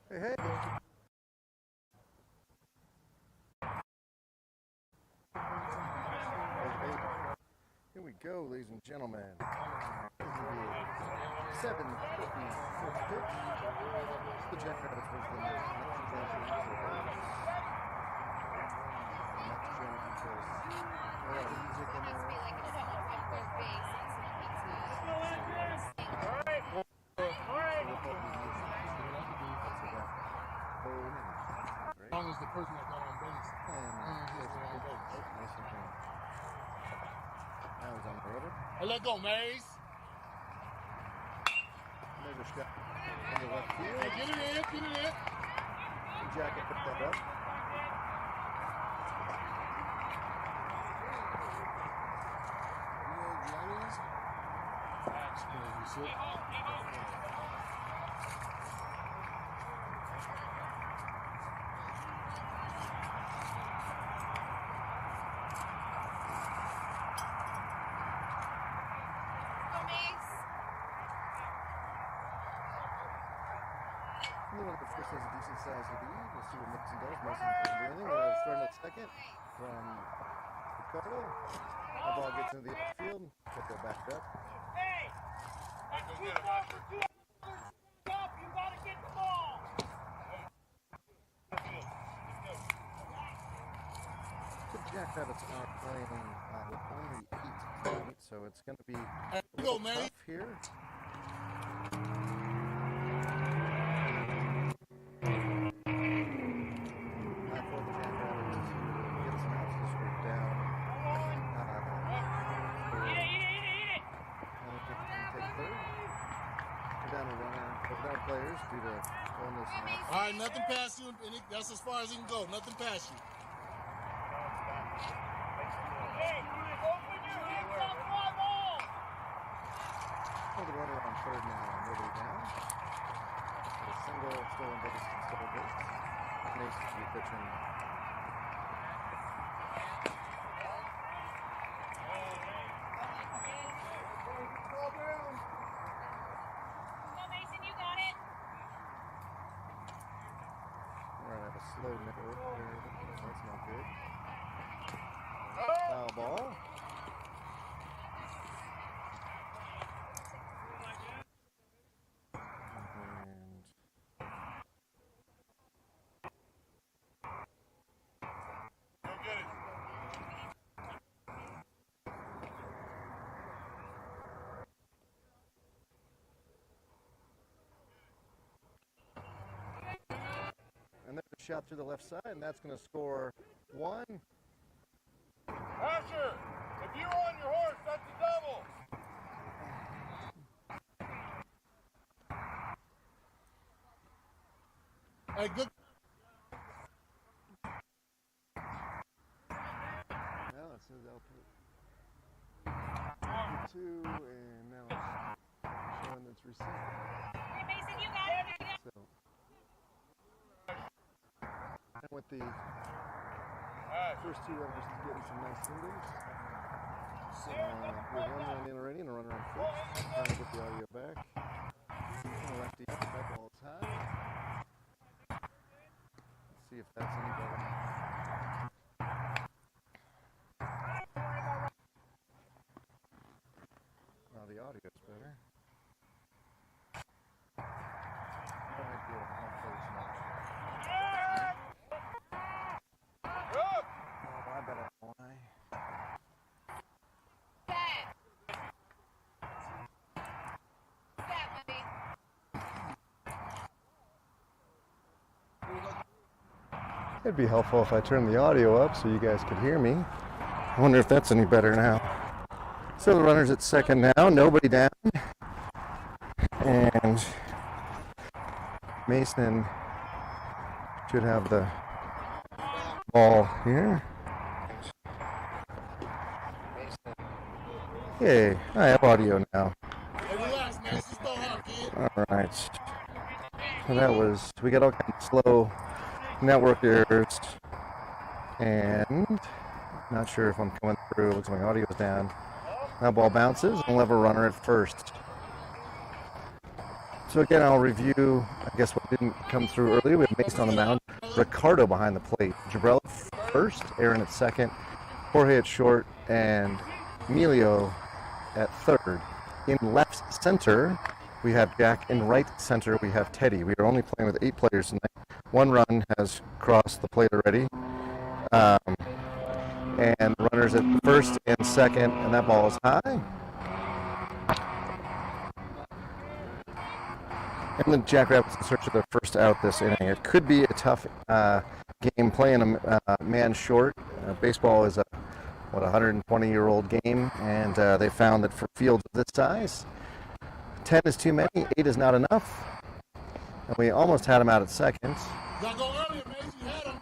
Hey, hey. Here we go, ladies and gentlemen. This is the 7:54 pitch. The Jackrabbits versus the As long as the person that got on base. Now he's on the rotor. Hey, let go, Maze. There's a step on the left field. Hey, get it in, get it in. Jacket picked that up. That's crazy. Of course, has a decent size lead. We'll see what Mason does. Mason doesn't do anything. We're starting at second from Ricardo. The ball gets into the outfield. Check that back up. Hey! That's too far for two others. Stop! You gotta get the ball! The Jackrabbits are playing with only 8 points, so it's going to be a little tough here. Players due to illness. All right, nothing past you. That's as far as he can go. Nothing past you. Hey, open your hands up, fly ball! The runner on third now, nobody down. A single stolen base and double base. Mason to be pitching. Slow network there. That's not good. Foul ball. Shot through the left side, and that's going to score 1. Asher, if you're on your horse, that's a double. Hey, good. Now it says output 2, and now it's showing that's received. Hey, Mason, you got it. So. And with the first 2 runners getting some nice singles. So we have 1 run in already and a runner on first. Trying to get the audio back. Lefty up, that ball is high. Let's see if that's any better. Now the audio's better. Alright, good. Not close enough. It'd be helpful if I turned the audio up so you guys could hear me. I wonder if that's any better now. So the runner's at second now, nobody down. And Mason should have the ball here. Yay, I have audio now. Alright. So that was, we got all kinds of slow network errors. And not sure if I'm coming through. Looks like my audio's down. That ball bounces and we'll have a runner at first. So again, I'll review, I guess, what didn't come through earlier. We have Mason on the mound, Ricardo behind the plate, Jabrella first, Aaron at second, Jorge at short, and Emilio at third. In left center, we have Jack. In right center, we have Teddy. We are only playing with 8 players tonight. 1 run has crossed the plate already. And runners at first and second, and that ball is high. And the Jackrabbits in search of their first out this inning. It could be a tough game playing a man short. Baseball is a 120-year-old game, and they found that for fields of this size, 10 is too many, 8 is not enough. And we almost had him out at second. Gotta go earlier, Mason. You had him.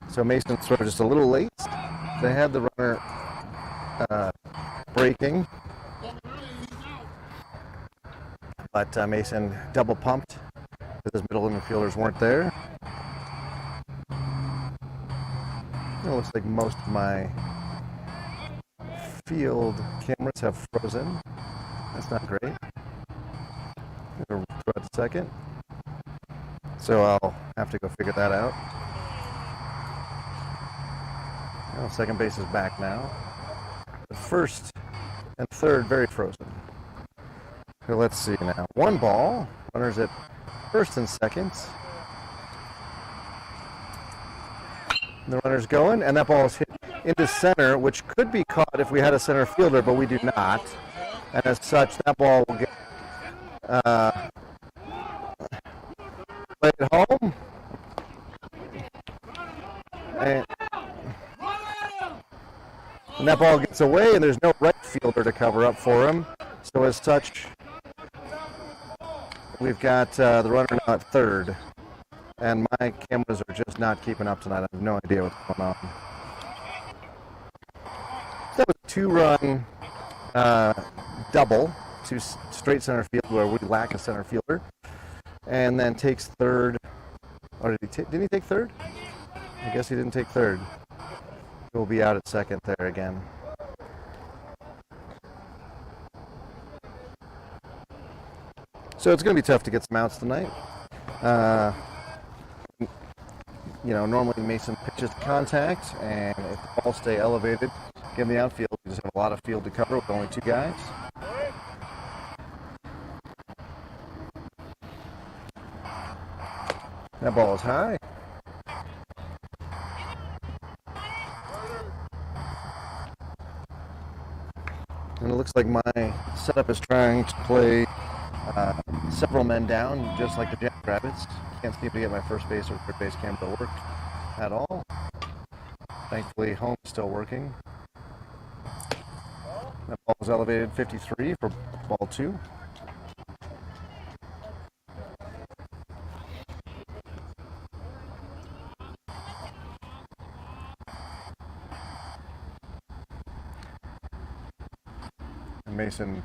So Mason's throw just a little late. They had the runner breaking. But Mason double pumped because his middle infielders weren't there. It looks like most of my field cameras have frozen. That's not great. Throw at the second. So I'll have to go figure that out. Well, second base is back now. The first and third very frozen. So let's see now. 1 ball. Runners at first and second. The runner's going, and that ball is hit into center, which could be caught if we had a center fielder, but we do not. And as such, that ball will get played home. And that ball gets away, and there's no right fielder to cover up for him. So as such, we've got the runner now at third. And my cameras are just not keeping up tonight. I have no idea what's going on. So that was a 2-run double to straight center field where we lack a center fielder. And then takes third. Or didn't he take third? I guess he didn't take third. He'll be out at second there again. So it's going to be tough to get some outs tonight. Normally Mason pitches to contact, and if the ball stay elevated, get in the outfield. We just have a lot of field to cover with only 2 guys. That ball is high. And it looks like my setup is trying to play several men down, just like the Jackrabbits. Can't seem to get my first base or third base cam to work at all. Thankfully, home is still working. That ball is elevated 53 for ball 2. And Mason,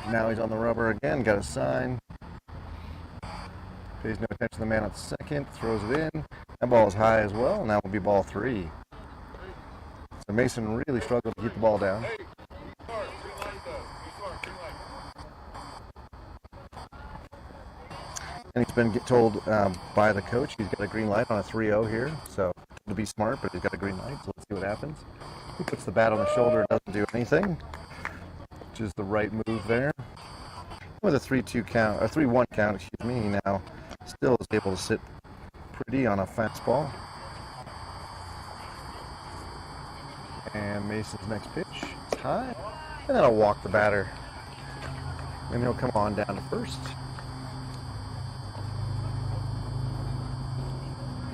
now he's on the rubber again, got a sign. Pays no attention to the man at second, throws it in. That ball is high as well, and that will be ball 3. So Mason really struggled to keep the ball down. And he's been told by the coach he's got a green light on a 3-0 here, so to be smart, but he's got a green light, so let's see what happens. He puts the bat on the shoulder, doesn't do anything, which is the right move there. With a 3-2 count, or 3-1 count, excuse me, he now still is able to sit pretty on a fastball. And Mason's next pitch is high, and that'll walk the batter. And he'll come on down to first.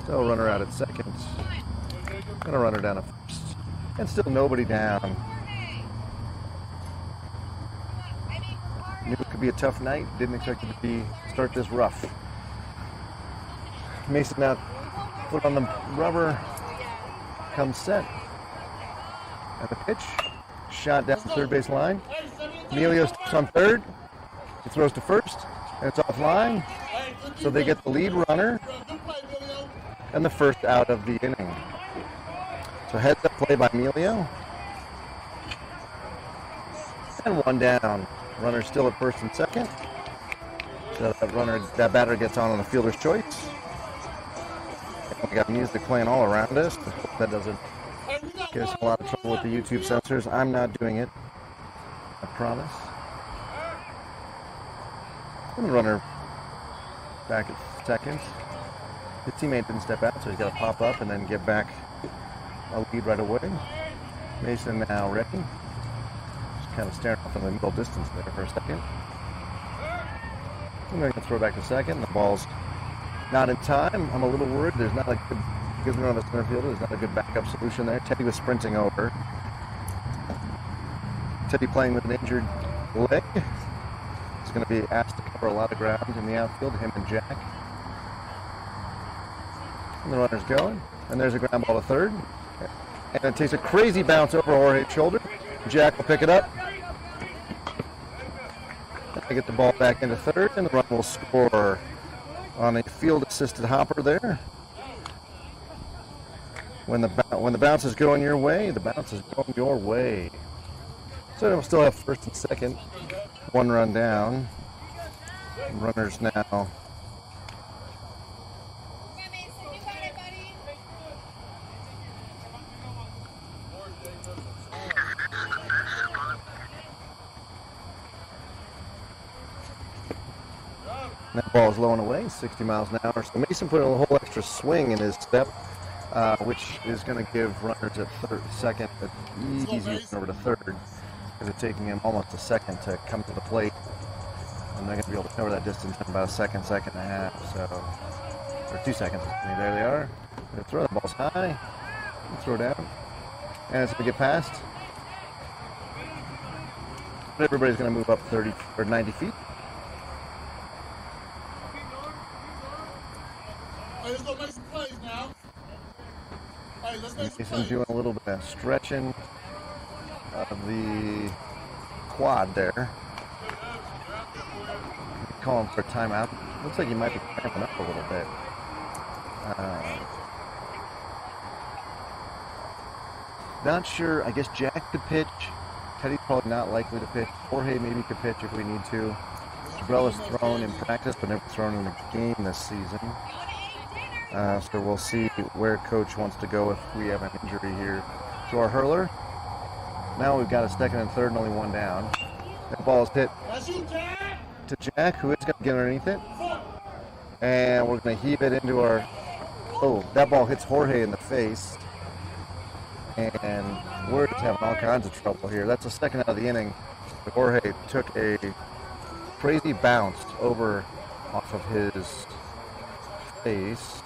Still runner out at second. And a runner down to first. And still nobody down. Knew it could be a tough night. Didn't expect it to start this rough. Mason now foot on the rubber. Comes set. And the pitch. Shot down the third base line. Emilio's on third. He throws to first. And it's offline. So they get the lead runner. And the first out of the inning. So heads up play by Emilio. And one down. Runner still at first and second. So that batter gets on the fielder's choice. We got music playing all around us. I hope that doesn't get us in a lot of trouble with the YouTube censors. I'm not doing it. I promise. And the runner back at second. His teammate didn't step out, so he's got to pop up and then get back a lead right away. Mason now ready. Just kind of staring off in the middle distance there for a second. And then throw back to second. The ball's not in time. I'm a little worried. There's not a good, because we don't have a center fielder, there's not a good backup solution there. Teddy was sprinting over. Teddy playing with an injured leg. He's going to be asked to cover a lot of ground in the outfield, him and Jack. And the runner's going. And there's a ground ball to third. And it takes a crazy bounce over Jorge's shoulder. Jack will pick it up. I get the ball back into third, and the run will score on a field-assisted hopper there. When the bounce is going your way, the bounce is going your way. So we'll still have first and second. One run down. Runners now. That ball is low and away, 60 miles an hour. So Mason put a whole extra swing in his step, which is going to give runners at second an easy over to third, because it's taking him almost a second to come to the plate. And they're going to be able to cover that distance in about a second, second and a half. So, or 2 seconds. There they are. They throw the balls high, throw down, and it's going to get past. But everybody's going to move up 30 or 90 feet. Hey, let's go make some plays now. Hey, let's make some Mason's plays. doing a little bit of stretching of the quad there. Calling for a timeout. Looks like he might be cramping up a little bit. Not sure. I guess Jack could pitch. Teddy's probably not likely to pitch. Jorge maybe could pitch if we need to. Cabrella's thrown in practice, but never thrown in a game this season. So we'll see where Coach wants to go if we have an injury here to our hurler. Now we've got a second and third and only one down. That ball is hit to Jack, who is going to get underneath it. And we're going to heave it into our... Oh, that ball hits Jorge in the face. And we're just having all kinds of trouble here. That's the second out of the inning. Jorge took a crazy bounce over off of his face.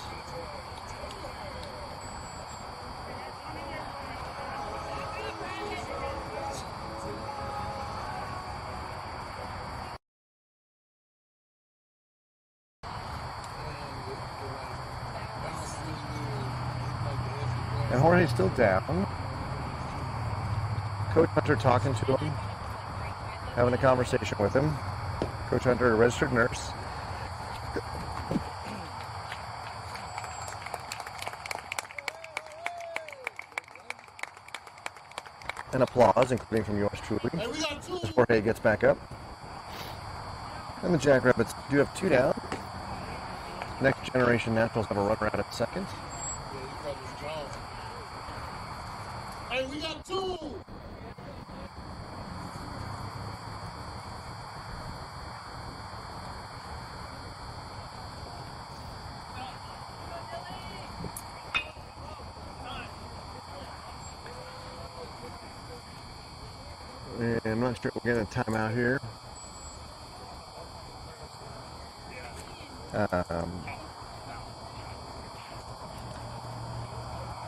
And Jorge's still down. Coach Hunter talking to him, having a conversation with him. Coach Hunter, a registered nurse. And applause, including from yours truly, as Jorge gets back up. And the Jackrabbits do have two down. Next Generation Naturals have a runner out at second. Hey, we got two. And I'm not sure we're getting a timeout here.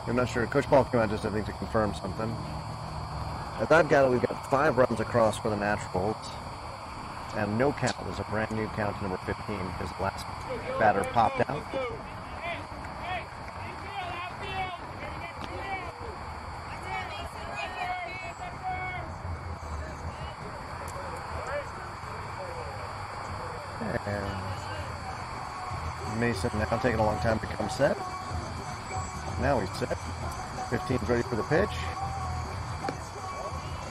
I'm not sure. Coach Paul came out just, I think, to confirm something. As I've got it, we've got 5 runs across for the Naturals. And no count. There's a brand new count to number 15 because the last batter popped out. And Mason now taking a long time to come set. Now he's set. 15's ready for the pitch.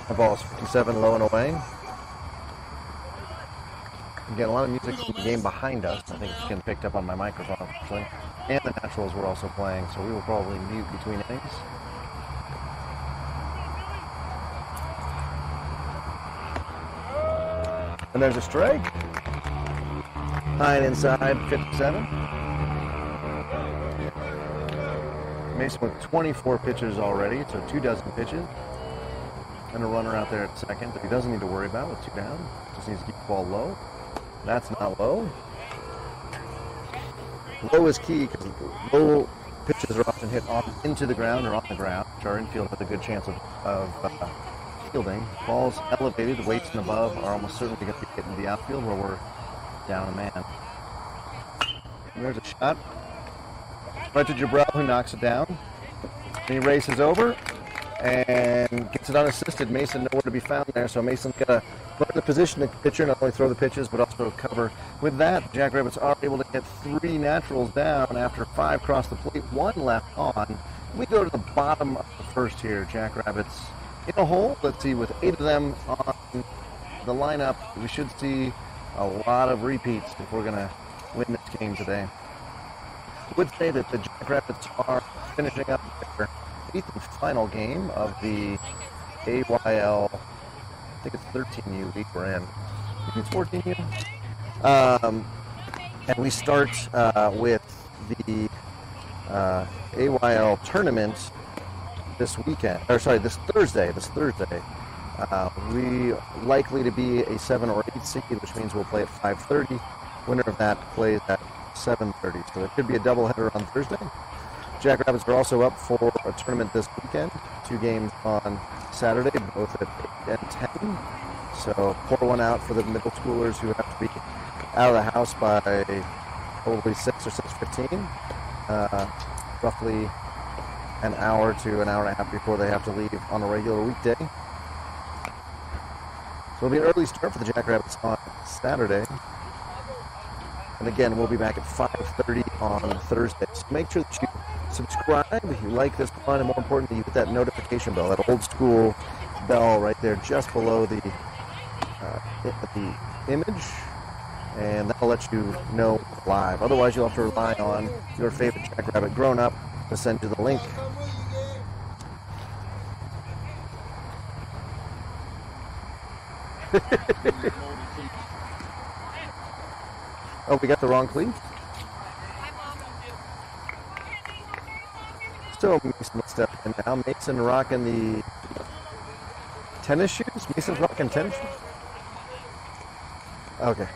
The ball is 57 low and away. Again, a lot of music in the game behind us. I think it's getting picked up on my microphone, actually. And the Naturals were also playing, so we will probably mute between innings. And there's a strike. High and inside, 57. Mason with 24 pitches already, so 2 dozen pitches. And a runner out there at second that he doesn't need to worry about with 2 down. Just needs to keep the ball low. That's not low. Low is key because low pitches are often hit into the ground or on the ground, which our infield has a good chance of fielding. Balls elevated, weights and above are almost certainly going to be hit in the outfield where we're down a man. And there's a shot. Right to Jabrell, who knocks it down. And he races over and gets it unassisted. Mason nowhere to be found there, so Mason's got to run the position the pitcher, not only throw the pitches, but also cover. With that, Jackrabbits are able to get 3 Naturals down after 5 cross the plate, 1 left on. We go to the bottom of the first here. Jackrabbits in a hole. Let's see, with 8 of them on the lineup, we should see a lot of repeats if we're going to win this game today. I would say that the Jackrabbits are finishing up their 8th and final game of the AYL, I think it's 13U week we're in. I think it's 14U. And we start with the AYL tournament this weekend, or sorry, this Thursday. We likely to be a 7 or 8 seed, which means we'll play at 5:30. Winner of that plays at 7:30. So it could be a doubleheader on Thursday. Jackrabbits are also up for a tournament this weekend. 2 games on Saturday, both at 8 and 10. So pour one out for the middle schoolers who have to be out of the house by probably 6 or 6:15. Roughly an hour to an hour and a half before they have to leave on a regular weekday. So it'll be an early start for the Jackrabbits on Saturday. And again, we'll be back at 5:30 on Thursday. So make sure that you subscribe if you like this one, and more importantly, you hit that notification bell, that old school bell right there just below the image, and that'll let you know live. Otherwise, you'll have to rely on your favorite Jackrabbit grown-up to send you the link. Oh, we got the wrong cleat? So Mason will step in now. Mason rocking the tennis shoes? Mason's rocking tennis shoes? Okay.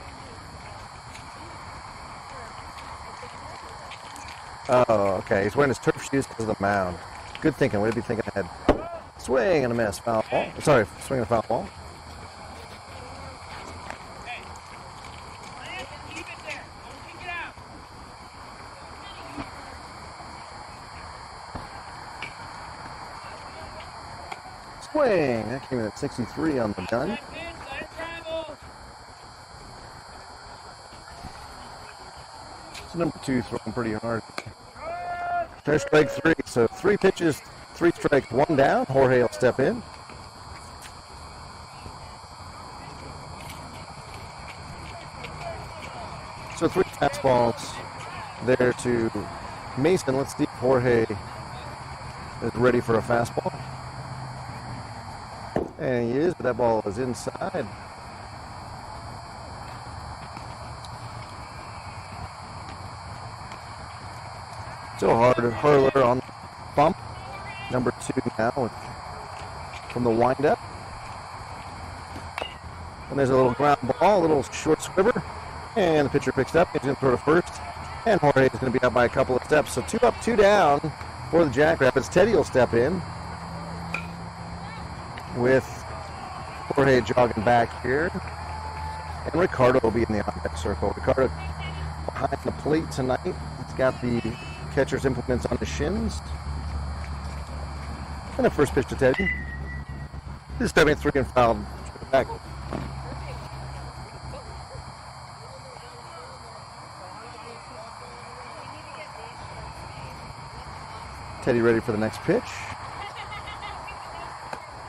Oh, okay. He's wearing his turf shoes because of the mound. Good thinking. Way to be thinking ahead. Swing and a miss. Foul ball. Sorry, swing and a foul ball. Swing. That came in at 63 on the gun. So number 2 throwing pretty hard. There's strike 3. So 3 pitches, 3 strikes, 1 down. Jorge will step in. So 3 fastballs there to Mason. Let's see if Jorge is ready for a fastball. And he is, but that ball is inside. So Hurler on the bump. Number 2 now from the windup. And there's a little ground ball, a little short squibber. And the pitcher picks it up. He's going to throw to first. And Jorge is going to be up by a couple of steps. So 2 up, 2 down for the Jackrabbits. Teddy will step in with Jorge jogging back here. And Ricardo will be in the on-deck circle. Ricardo behind the plate tonight. He's got the catcher's implements on his shins. And the first pitch to Teddy. He's stepping 3 and fouled back. Teddy ready for the next pitch.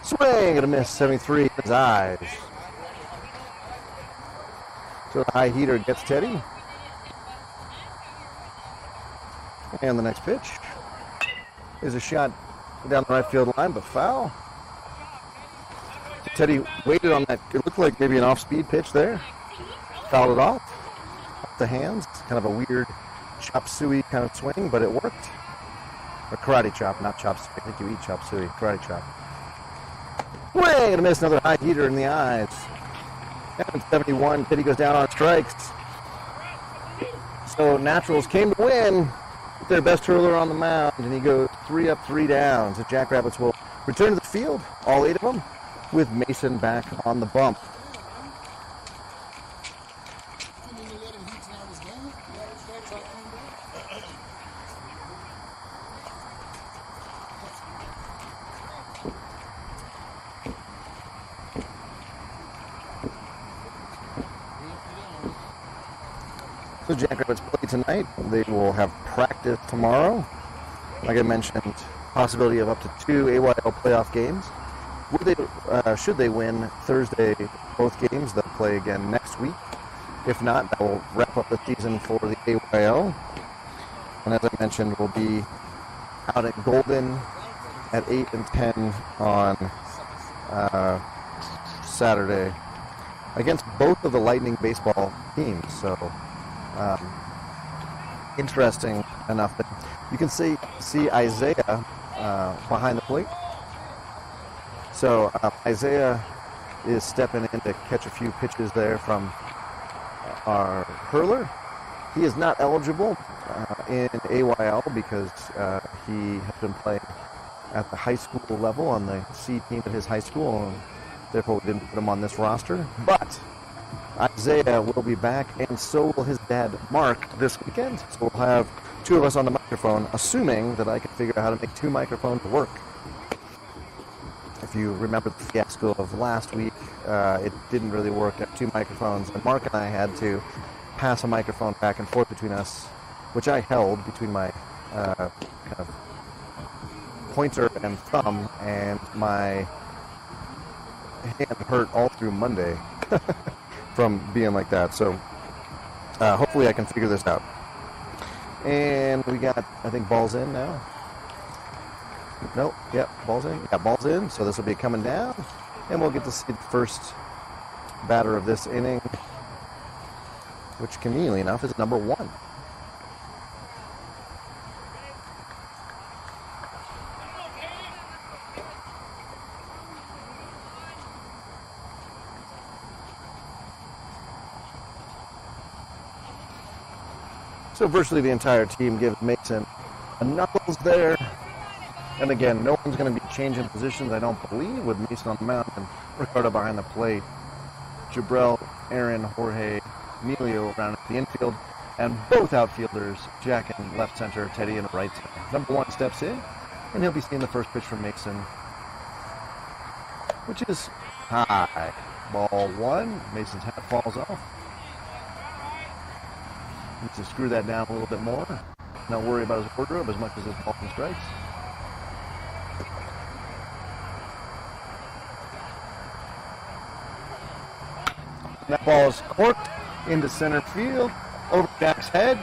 Swing and a miss, 73 in his eyes. So the high heater gets Teddy. And the next pitch is a shot down the right field line, but foul. Teddy waited on that. It looked like maybe an off-speed pitch there. Fouled it off the hands. Kind of a weird chop suey kind of swing, but it worked. A karate chop, not chop suey. I think you eat chop suey. Karate chop. Way to miss, another high heater in the eyes. And 71, Teddy goes down on strikes. So Naturals came to win with their best hurler on the mound, and he goes 3 up, 3 down. So Jackrabbits will return to the field, all 8 of them, with Mason back on the bump. So Jackrabbits play tonight. They will have practice tomorrow. Like I mentioned, possibility of up to 2 AYL playoff games. Should they win Thursday both games, they'll play again next week. If not, that will wrap up the season for the AYL. And as I mentioned, we'll be out at Golden at 8 and 10 on Saturday against both of the Lightning baseball teams. So interesting enough that you can see Isaiah behind the plate. So Isaiah is stepping in to catch a few pitches there from our hurler. He is not eligible in AYL because he has been playing at the high school level on the C team at his high school, and therefore we didn't put him on this roster. But Isaiah will be back, and so will his dad, Mark, this weekend. So we'll have 2 of us on the microphone, assuming that I can figure out how to make 2 microphones work. If you remember the fiasco of last week, it didn't really work at 2 microphones, and Mark and I had to pass a microphone back and forth between us, which I held between my kind of pointer and thumb, and my hand hurt all through Monday from being like that. So hopefully I can figure this out. And we got, I think, balls in now. Nope, yep, balls in. Yeah, balls in. So this will be coming down, and we'll get to see the first batter of this inning, which conveniently enough is number 1. So virtually the entire team gives Mason a knuckles there. And again, no one's going to be changing positions, I don't believe, with Mason on the mound and Ricardo behind the plate. Jabril, Aaron, Jorge, Emilio around at the infield, and both outfielders, Jack in left center, Teddy in right center. Number 1 steps in, and he'll be seeing the first pitch from Mason, which is high. Ball 1, Mason's hat falls off. Needs to screw that down a little bit more. Not worry about his wardrobe as much as his balls and strikes. And that ball is corked into center field, over Jack's head.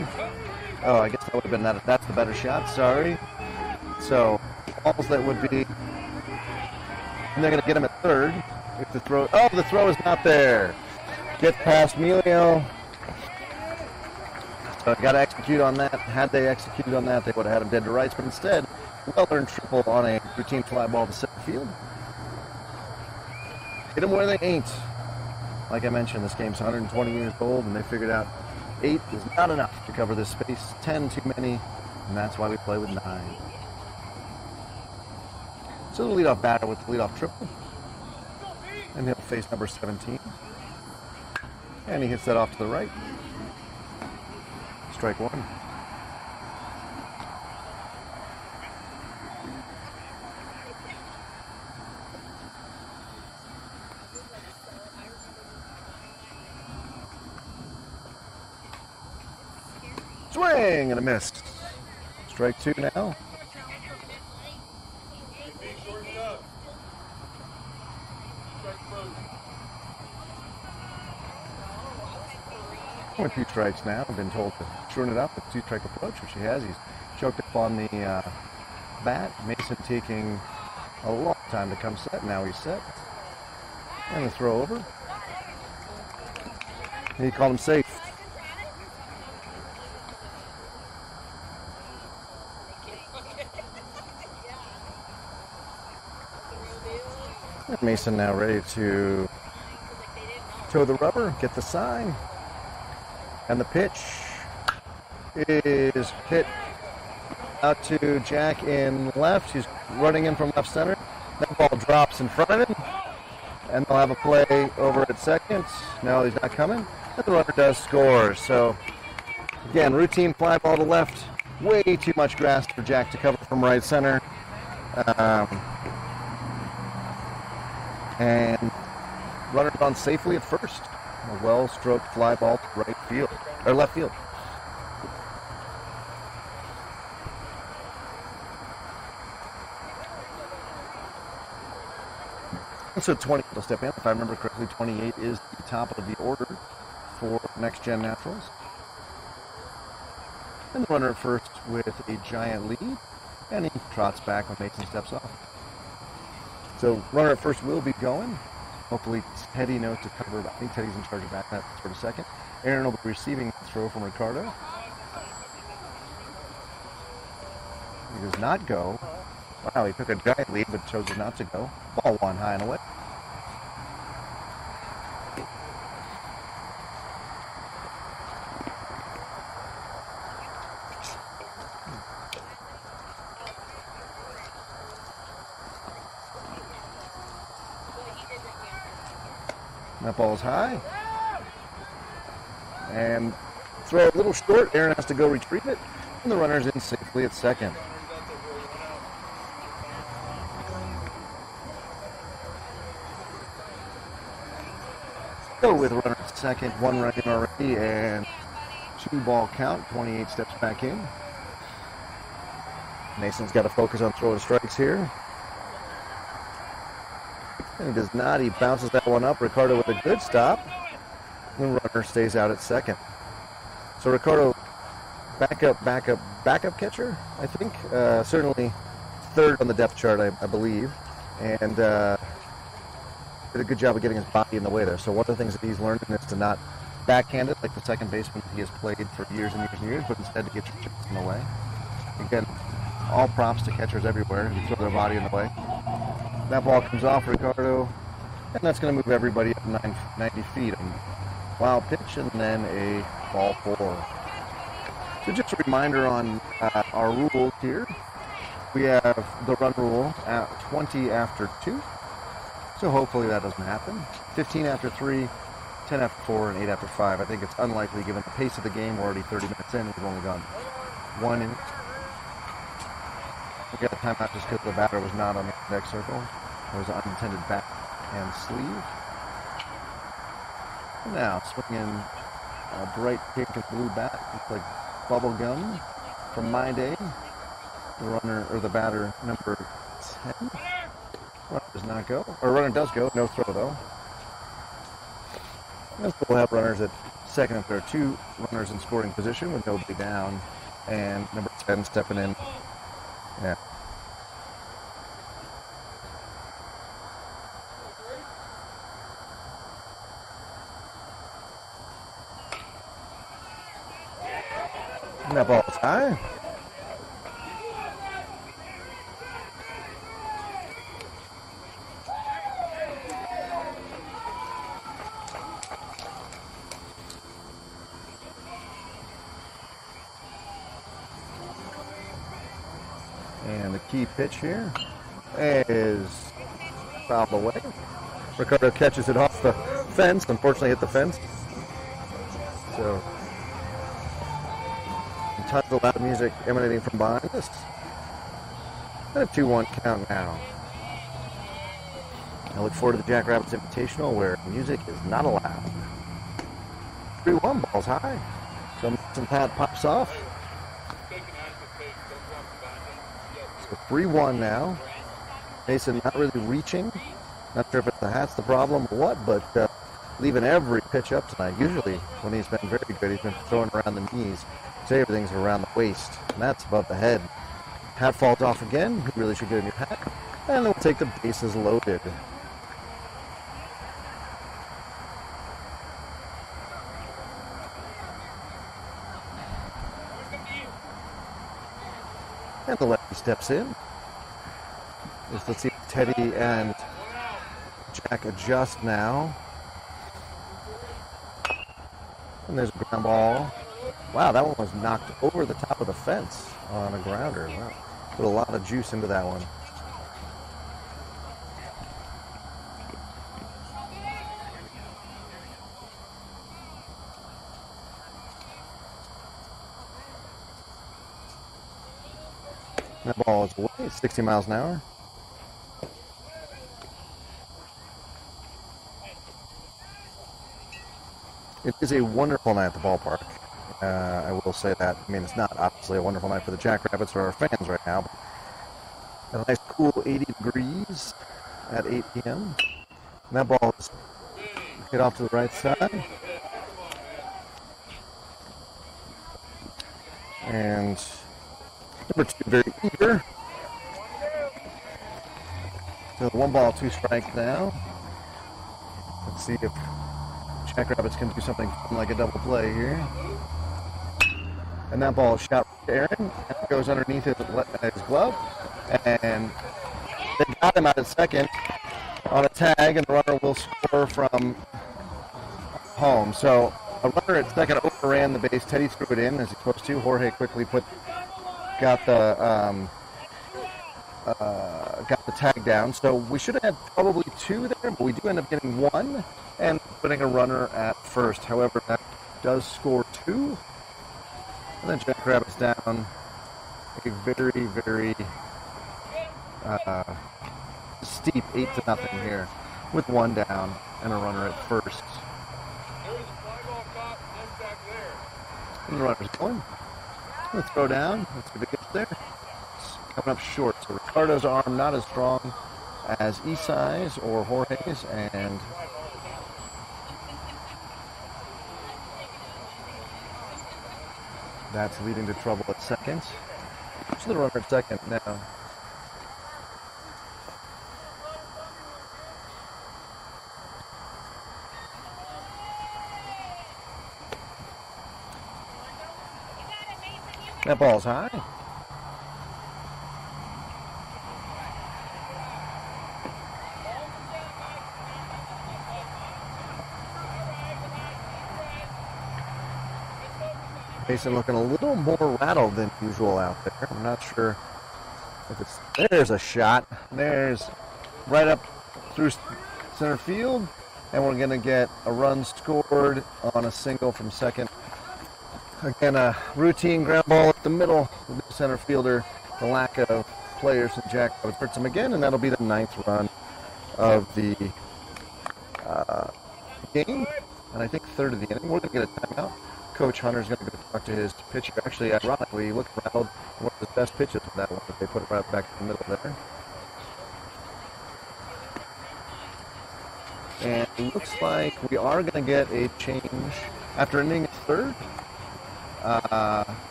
Oh, I guess that would have been that's the better shot, sorry. So, balls that would be, and they're going to get him at third. If the throw is not there. Get past Emilio. So got to execute on that. Had they executed on that, they would have had him dead to rights, but instead, well-earned triple on a routine fly ball to center field. Hit them where they ain't. Like I mentioned, this game's 120 years old, and they figured out 8 is not enough to cover this space. 10 too many, and that's why we play with 9. So the leadoff batter with the leadoff triple, and he'll face number 17. And he hits that off to the right. Strike 1. Swing and a miss. Strike 2 now. with 2 strikes now. I've been told to shorten it up with 2-strike approach, which he has. He's choked up on the bat. Mason taking a long time to come set. Now he's set. And the throw over. He called him safe. And Mason now ready to toe the rubber, get the sign. And the pitch is hit out to Jack in left. He's running in from left center. That ball drops in front of him. And they'll have a play over at second. No, he's not coming. But the runner does score. So, again, routine fly ball to left. Way too much grass for Jack to cover from right center. And runner on safely at first. A well-stroked fly ball to right field, or left field. So 20 will step in. If I remember correctly, 28 is the top of the order for CreekNextGenNaturals. And the runner at first with a giant lead, and he trots back when Mason steps off. So runner at first will be going. Hopefully Teddy knows to cover. I think Teddy's in charge of back that for a second. Aaron will be receiving the throw from Ricardo. He does not go. Wow, he took a giant lead but chose not to go. Ball 1 high and away. That ball's high. And throw a little short. Aaron has to go retrieve it. And the runner's in safely at second. Go with a runner at second. 1 run in already. And 2-ball count. 28 steps back in. Mason's got to focus on throwing strikes here. And he does not. He bounces that one up. Ricardo with a good stop. The runner stays out at second. So Ricardo, backup catcher, I think. Certainly third on the depth chart, I believe. And did a good job of getting his body in the way there. So one of the things that he's learned is to not backhand it like the second baseman he has played for years and years and years, but instead to get your chips in the way. Again, all props to catchers everywhere. You throw their body in the way. That ball comes off Ricardo, and that's going to move everybody up 90 feet. Wild pitch, and then a ball 4. So just a reminder on our rules here. We have the run rule at 20 after 2. So hopefully that doesn't happen. 15 after 3, 10 after 4, and 8 after 5. I think it's unlikely given the pace of the game. We're already 30 minutes in. We've only gone 1 inning. We got a timeout just because the batter was not on the deck circle. There was an unintended bat and sleeve. Now, swinging a bright pink and blue bat. Looks like bubble gum from my day. The runner, or the batter, number 10. Runner does not go. Or runner does go. No throw, though. And we'll have runners at second and third. 2 runners in scoring position with nobody down. And number 10 stepping in. Yeah. And that ball's high. And the key pitch here is fouled away. Ricardo catches it off the fence. Unfortunately, hit the fence. So, tons of loud music emanating from behind us. And a 2-1 count now. I look forward to the Jackrabbits Invitational where music is not allowed. 3-1, ball's high. So Mason Pat pops off. So 3-1 now. Mason not really reaching. Not sure if it's the hat's the problem or what, but leaving every pitch up tonight. Usually, when he's been very good, he's been throwing around the knees. Today, everything's around the waist, and that's above the head. Hat falls off again. He really should get a new hat. And then we'll take the bases loaded. And the lefty steps in. Let's see if Teddy and Jack adjust now. And there's a ground ball. Wow, that one was knocked over the top of the fence on a grounder. Wow. Put a lot of juice into that one. That ball is away, 60 miles an hour. It is a wonderful night at the ballpark. I will say that. I mean, it's not obviously a wonderful night for the Jackrabbits or our fans right now, but a nice cool 80 degrees at 8 p.m. And that ball is hit off to the right side. And number 2, very eager. So 1-2 strike now. Let's see if Jackrabbits can do something like a double play here. And that ball is shot to Aaron. And it goes underneath his glove. And they got him out at second on a tag, and the runner will score from home. So a runner at second overran the base. Teddy threw it in as he's supposed to. Jorge quickly got the tag down. So we should have had probably 2 there, but we do end up getting 1 and putting a runner at first. However, that does score 2. And then Jackrabbits down a very, very steep 8-0 here with 1 down and a runner at first. And the runner's going. Let's throw down. Let's get a get there. It's coming up short. So Ricardo's arm not as strong as Isai's or Jorge's, and that's leading to trouble at second. So the runner at second now. That ball's high. Mason looking a little more rattled than usual out there. I'm not sure if it's... There's a shot. There's right up through center field. And we're going to get a run scored on a single from second. Again, a routine ground ball at the middle of the center fielder. The lack of players in Jackrabbits hurts him again, and that'll be the 9th run of the game. And I think 3rd of the inning. We're going to get a timeout. Coach Hunter's going to go talk to his pitcher. Actually, ironically, he looked rattled. One of his best pitches with that one, but they put it right back in the middle there. And it looks like we are going to get a change after inning 3rd.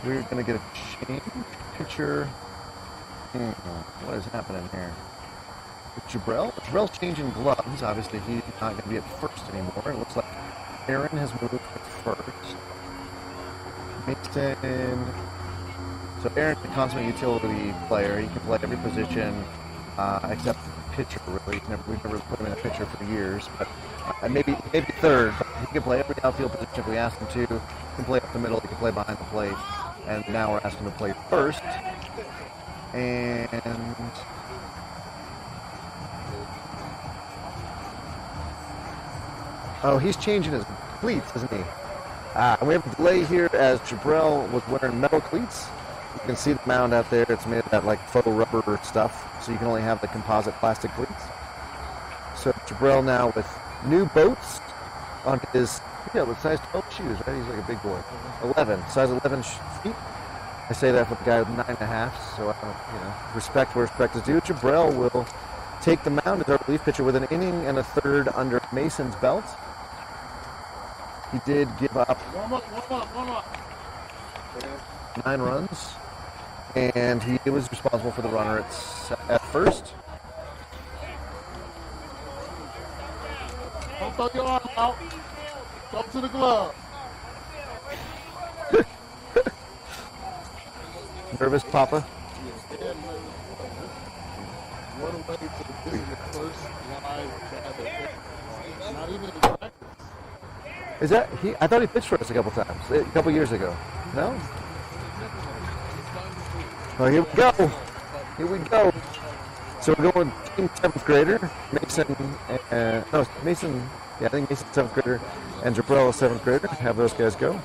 We're going to get a change. Pitcher. What is happening here? Jabrell's changing gloves. Obviously, he's not going to be at first anymore. It looks like Aaron has moved at first. Mason. So Aaron's a consummate utility player. He can play every position except pitcher, really. We've never put him in a pitcher for years. But maybe 3rd. But he can play every outfield position if we ask him to. He can play up the middle. He can play behind the plate. And now we're asking him to play first. And... Oh, he's changing his cleats, isn't he? And we have a delay here as Jabrell was wearing metal cleats. You can see the mound out there. It's made of that like faux rubber stuff, so you can only have the composite plastic cleats. So Jabrell now with new boats on his, with size 12 shoes, right? He's like a big boy. 11, size 11 feet. I say that for the guy with 9.5, so respect where respect is due. Jabrell will take the mound as our relief pitcher with an inning and a third under Mason's belt. He did give up 9 runs, and he was responsible for the runner at first. Don't throw your arm out. Go to the glove. Nervous, Papa? What a way to be the first live gather. Not even in practice. Is that he? I thought he pitched for us a couple times, a couple years ago. No? Oh, here we go. Here we go. So we're going with team 7th grader, Mason, Mason, yeah, I think Mason's 7th grader, and Jabrell 7th grader. Have those guys go.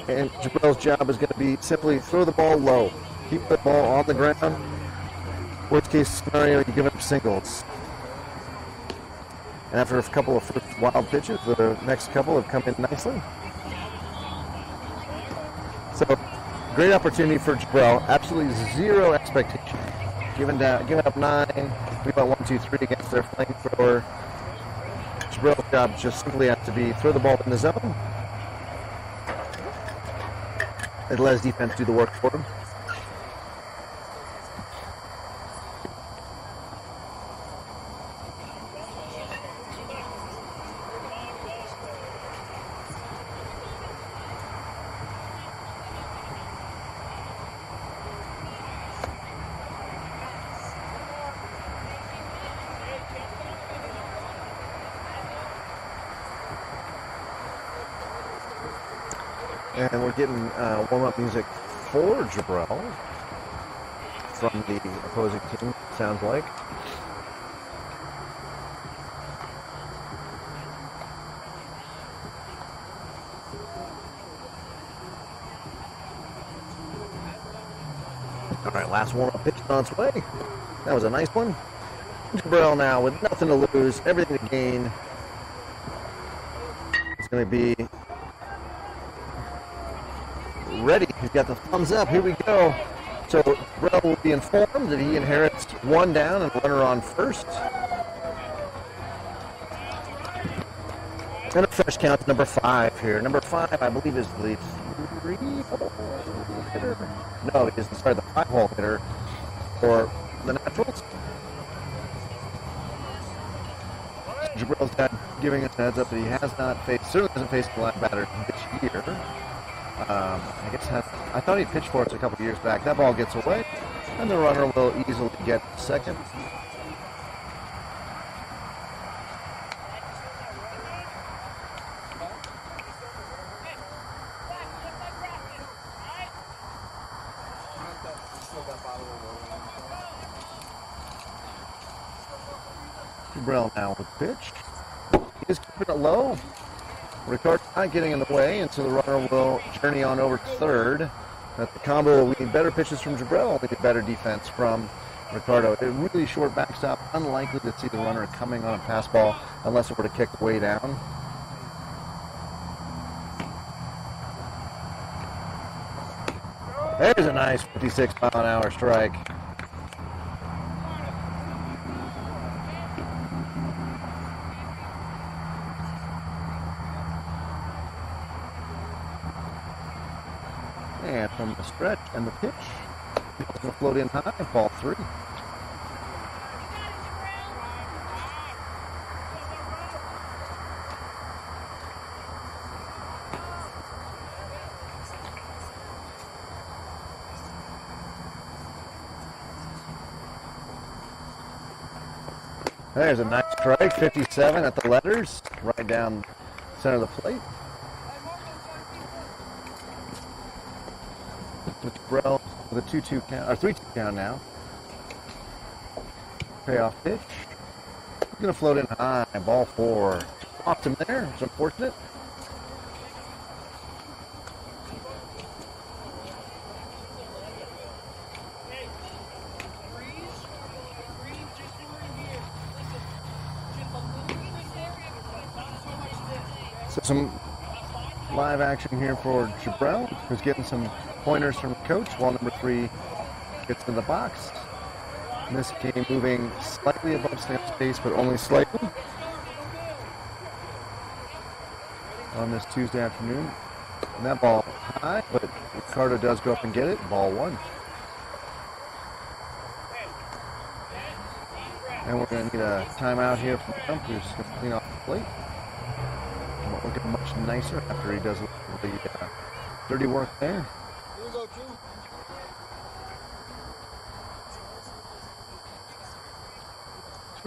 And Jabrell's job is going to be simply throw the ball low. Keep the ball on the ground. Worst case scenario, you give up singles. And after a couple of first wild pitches, the next couple have come in nicely. So, great opportunity for Jabrell. Absolutely zero expectation. Giving up 9. We got 1, 2, 3 against their flamethrower. Jabrell's job just simply has to be throw the ball in the zone. It lets defense do the work for him. And we're getting warm-up music for Jabrell from the opposing team, sounds like. All right, last warm-up pitch on its way. That was a nice one. Jabrell now with nothing to lose, everything to gain. It's going to be ready. He's got the thumbs up. Here we go. So Jabrell will be informed that he inherits 1 down and a runner on first. And a fresh count to number 5 here. Number 5, I believe, is the 3-hole hitter. No, it is the 5-hole hitter for the Naturals. Jabrell's dad giving us a heads up that he has not faced, certainly hasn't faced a live batter this year. I thought he pitched for us a couple years back. That ball gets away, and the runner will easily get second. Jabrell now with pitch. He's keeping it low. Ricardo not getting in the way, and so the runner will journey on over to third. At the combo, we need better pitches from Jabrell. We need better defense from Ricardo. A really short backstop. Unlikely to see the runner coming on a pass ball unless it were to kick way down. There's a nice 56-mile-an-hour strike. And from the stretch and the pitch, it's going to float in high, ball 3. There's a nice strike, 57 at the letters, right down center of the plate. Jabrell with a 2-2 count, or 3-2 count now. Payoff pitch. Going to float in high, ball 4. Off him there, it's unfortunate. So some live action here for Jabrell, who's getting some pointers from coach, while number 3 gets in the box. And this game moving slightly above snail's pace, but only slightly. On this Tuesday afternoon. And that ball high, but Ricardo does go up and get it. Ball one. And we're going to need a timeout here from Trump, who's just going to clean off the plate. Looking much nicer after he does the dirty work there. Here we go, Drew.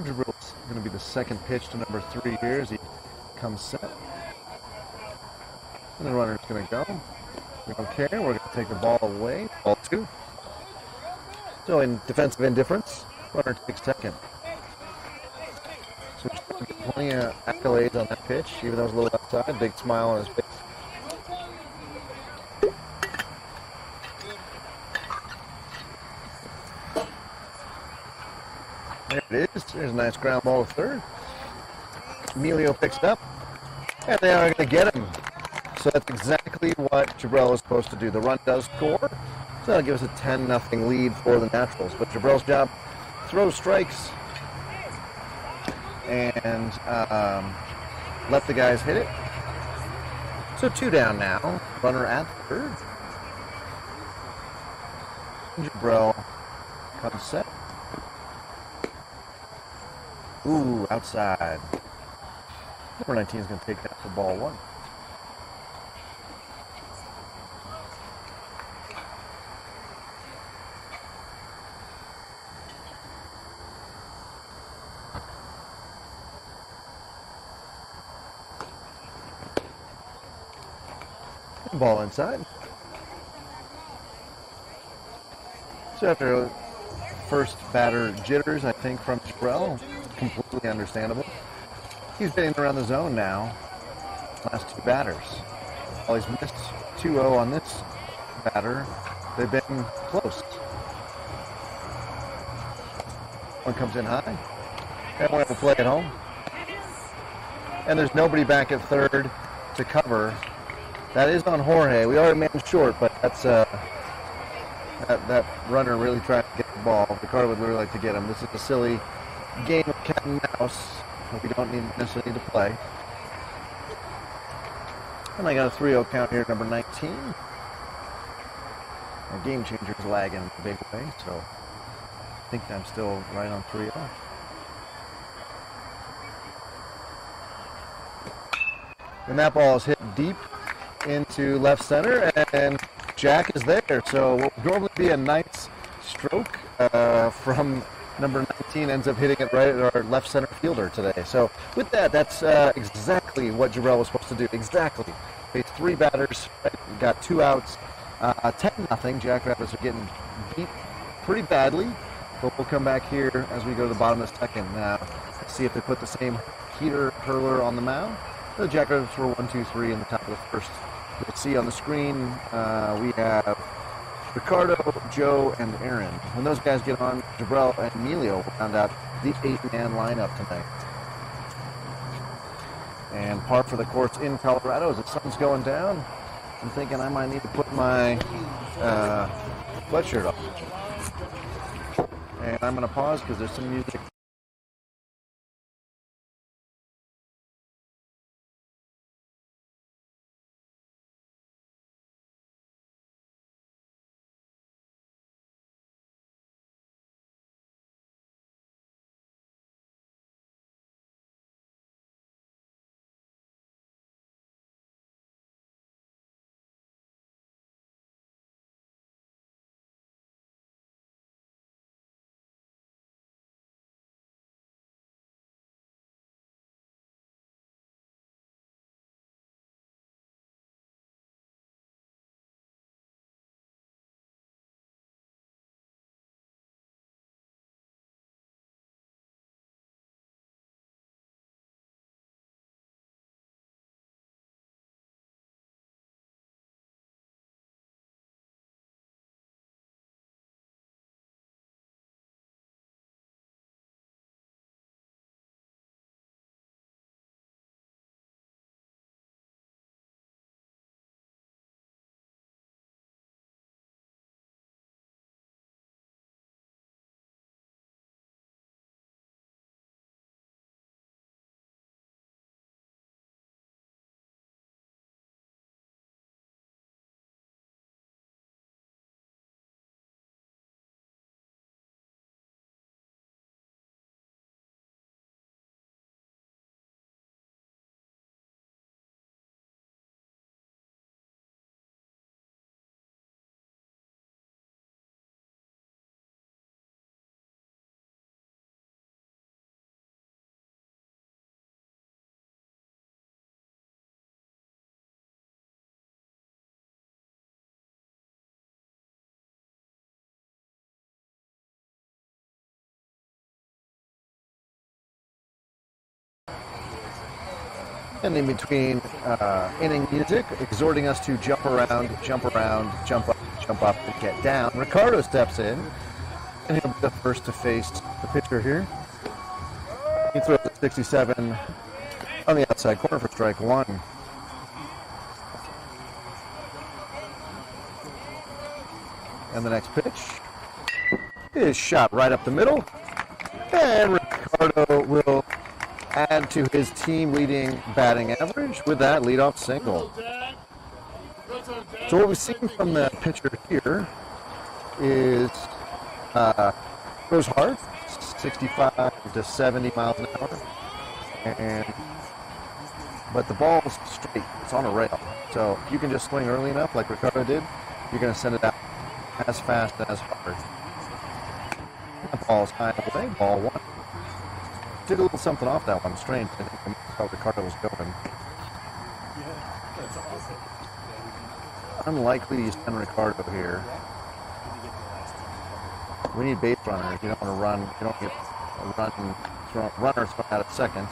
Jabril's going to be the second pitch to number 3 here as he comes set. And the runner's going to go. We don't care. We're going to take the ball away. Ball 2. So in defensive indifference, runner takes second. So plenty of accolades on that pitch, even though it was a little outside. Big smile on his face. There it is. There's a nice ground ball to third. Emilio picks it up. And they are going to get him. So that's exactly what Jabril is supposed to do. The run does score. So that'll give us a 10-0 lead for the Naturals. But Jabril's job, throw strikes and let the guys hit it. So 2 down now. Runner at third. Jabril comes set. Ooh, outside. Number 19 is going to take that for ball 1. Ball inside. So after first batter jitters, I think, from Jabril, completely understandable. He's getting around the zone now. Last 2 batters. While he's missed 2-0 on this batter, they've been close. One comes in high. And we're going to play at home. And there's nobody back at third to cover. That is on Jorge. We are a man short, but that's that runner really trying to get the ball. Ricardo would really like to get him. This is a silly game of cat and mouse that we don't necessarily need to play. And I got a 3-0 count here, number 19. Our game changer is lagging in a big way, so I think I'm still right on 3-0. And that ball is hit deep into left center, and Jack is there. So what would normally be a nice stroke from number 19 ends up hitting it right at our left center fielder today. So with that, that's exactly what Jabril was supposed to do. Exactly. Faced 3 batters, got 2 outs, 10-0. Jackrabbits are getting beat pretty badly, but we'll come back here as we go to the bottom of the second. See if they put the same heater hurler on the mound. The Jackrabbits were 1, 2, 3 in the top of the first. You'll see on the screen we have Ricardo, Joe, and Aaron. When those guys get on, Jabril and Emilio will round out the 8-man lineup tonight. And par for the course in Colorado as the sun's going down. I'm thinking I might need to put my sweatshirt on. And I'm going to pause because there's some music And in between inning music, exhorting us to jump around, jump up, and get down, Ricardo steps in, and he'll be the first to face the pitcher here. He throws at 67 on the outside corner for strike one. And the next pitch is shot right up the middle, and Ricardo will add to his team-leading batting average with that leadoff single. So what we've seen from the pitcher here is goes hard, 65 to 70 miles an hour, but the ball's straight. It's on a rail. So if you can just swing early enough, like Ricardo did, you're going to send it out as fast and as hard. That ball's high away, ball one. Took a little something off that one, strange. I think how Ricardo was going. Unlikely to send Ricardo here. We need base runners. You don't want to run. You don't get a runner thrown out at second.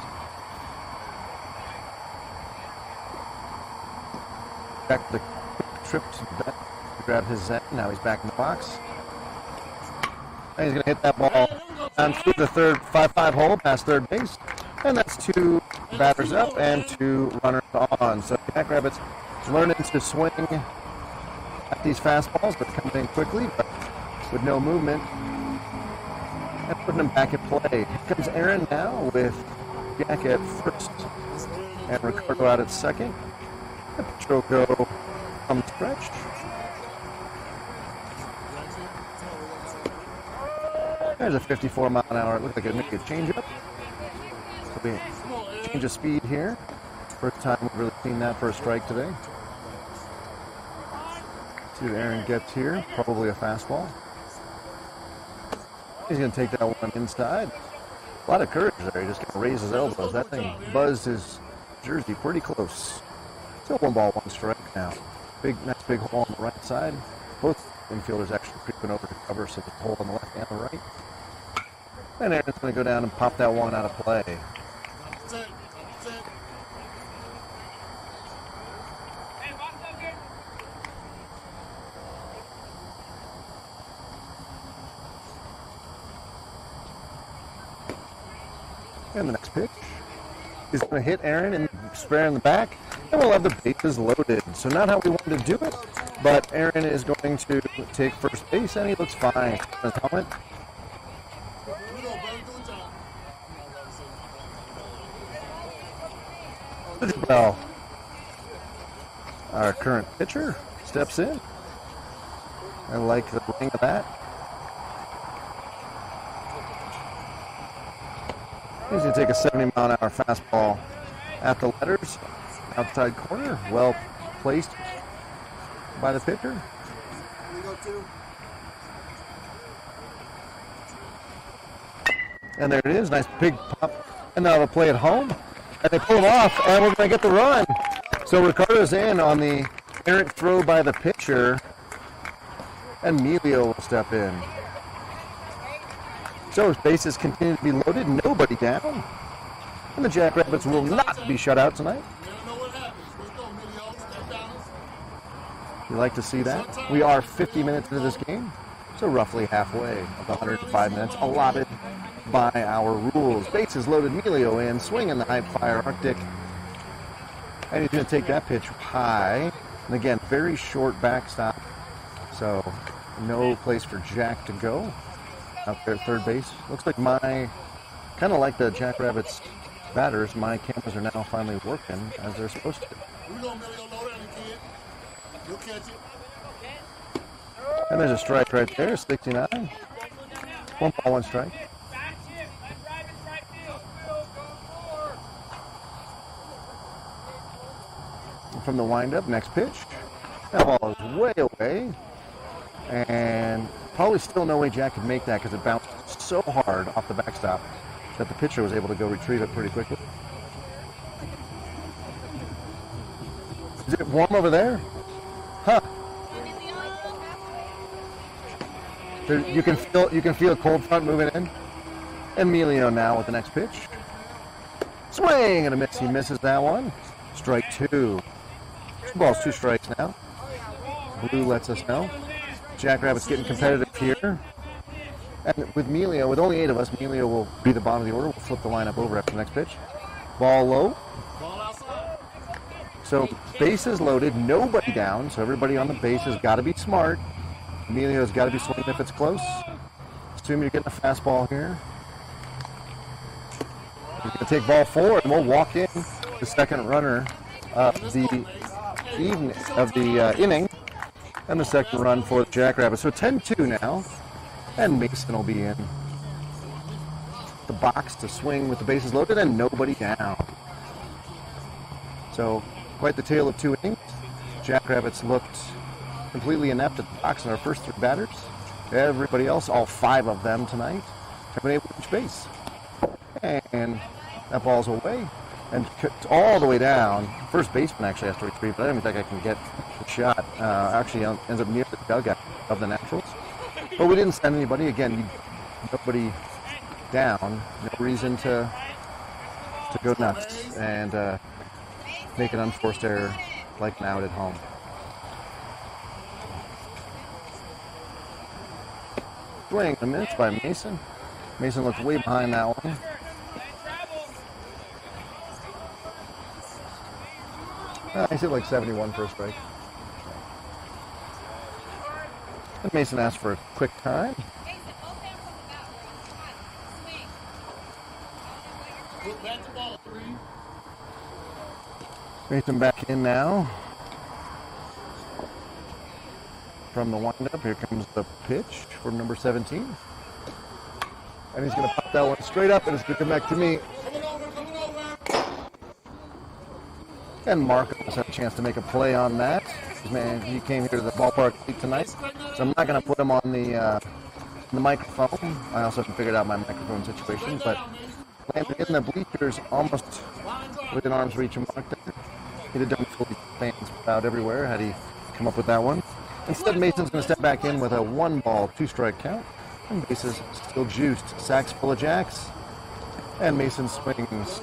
Back the trip to grab his end. Now he's back in the box. And he's going to hit that ball down through the third 5-5 hole past third base. And that's 2 batters up and 2 runners on. So Jackrabbits learning to swing at these fastballs, but coming in quickly, but with no movement, and putting them back at play. Here comes Aaron now with Jack at first and Ricardo out at second. The pitcher will go from stretch. There's a 54 mile an hour. It looks like maybe a changeup. So we change of speed here. First time we've really seen that for a strike today. See what Aaron gets here. Probably a fastball. He's going to take that one inside. A lot of courage there. He just going to raise his elbows. That thing buzzed his jersey pretty close. Still 1 ball, 1 strike now. Nice big hole on the right side. Both infielders actually creeping over to cover, so the hole on the left and the right. And Aaron's going to go down and pop that one out of play. And the next pitch is going to hit Aaron and square in the back, and we'll have the bases loaded. So not how we wanted to do it, but Aaron is going to take first base, and he looks fine. His helmet. Well, our current pitcher steps in. I like the ring of that. He's going to take a 70 mile an hour fastball at the letters. Outside corner. Well placed by the pitcher. And there it is. Nice big pop. And now they'll play it home. And they pull him off. And we're going to get the run. So Ricardo's in on the errant throw by the pitcher. And Emilio will step in. So his bases continue to be loaded, nobody down. And the Jackrabbits will not be shut out tonight. You like to see that? We are 50 minutes into this game, so roughly halfway of the 105 minutes allotted by our rules. Bases loaded, Emilio in, swinging the high fire Arctic. And he's going to take that pitch high. And again, very short backstop, so no place for Jack to go. Out there at third base. Looks like kind of like the Jackrabbits batters, my cameras are now finally working as they're supposed to. And there's a strike right there, 69. 1 ball, 1 strike. And from the windup, next pitch. That ball is way away. And probably still no way Jack could make that because it bounced so hard off the backstop that the pitcher was able to go retrieve it pretty quickly. Is it warm over there? Huh. You can feel a cold front moving in. Emilio now with the next pitch. Swing and a miss. He misses that one. Strike 2. Ball's 2 strikes now. Blue lets us know. Jackrabbit's getting competitive here. And with Melio, with only 8 of us, Melio will be the bottom of the order. We'll flip the lineup over after the next pitch. Ball low. So bases loaded, nobody down. So everybody on the base has got to be smart. Emilio's got to be swinging if it's close. Assume you're getting a fastball here. He's going to take ball 4, and we'll walk in the second runner of the inning, and the second run for the Jackrabbits. So 10-2 now, and Mason will be in the box to swing with the bases loaded and nobody down. So quite the tale of 2 innings. Jackrabbits looked completely inept at the box in our first 3 batters. Everybody else, all 5 of them tonight, have been able to reach base. And that ball's away and all the way down. First baseman actually has to retrieve, but I don't even think I can get the shot. Actually ends up near the dugout of the Naturals. But we didn't send anybody. Again, nobody down. No reason to go nuts and make an unforced error like now at home. Swing and a miss by Mason. Mason looked way behind that one. He's hit like 71 for a strike. And Mason asked for a quick time. Mason back in now. From the windup, here comes the pitch for number 17. And he's going to pop that one straight up, and it's going to come back to me. And Mark has had a chance to make a play on that. Man, he came here to the ballpark tonight, so I'm not going to put him on the microphone. I also haven't figured out my microphone situation, but landed in the bleachers almost within arm's reach of Mark there. He'd have done Philly fans about everywhere had he come up with that one. Instead, Mason's going to step back in with a 1-ball, 2-strike count. And bases still juiced. Sacks full of jacks. And Mason swings.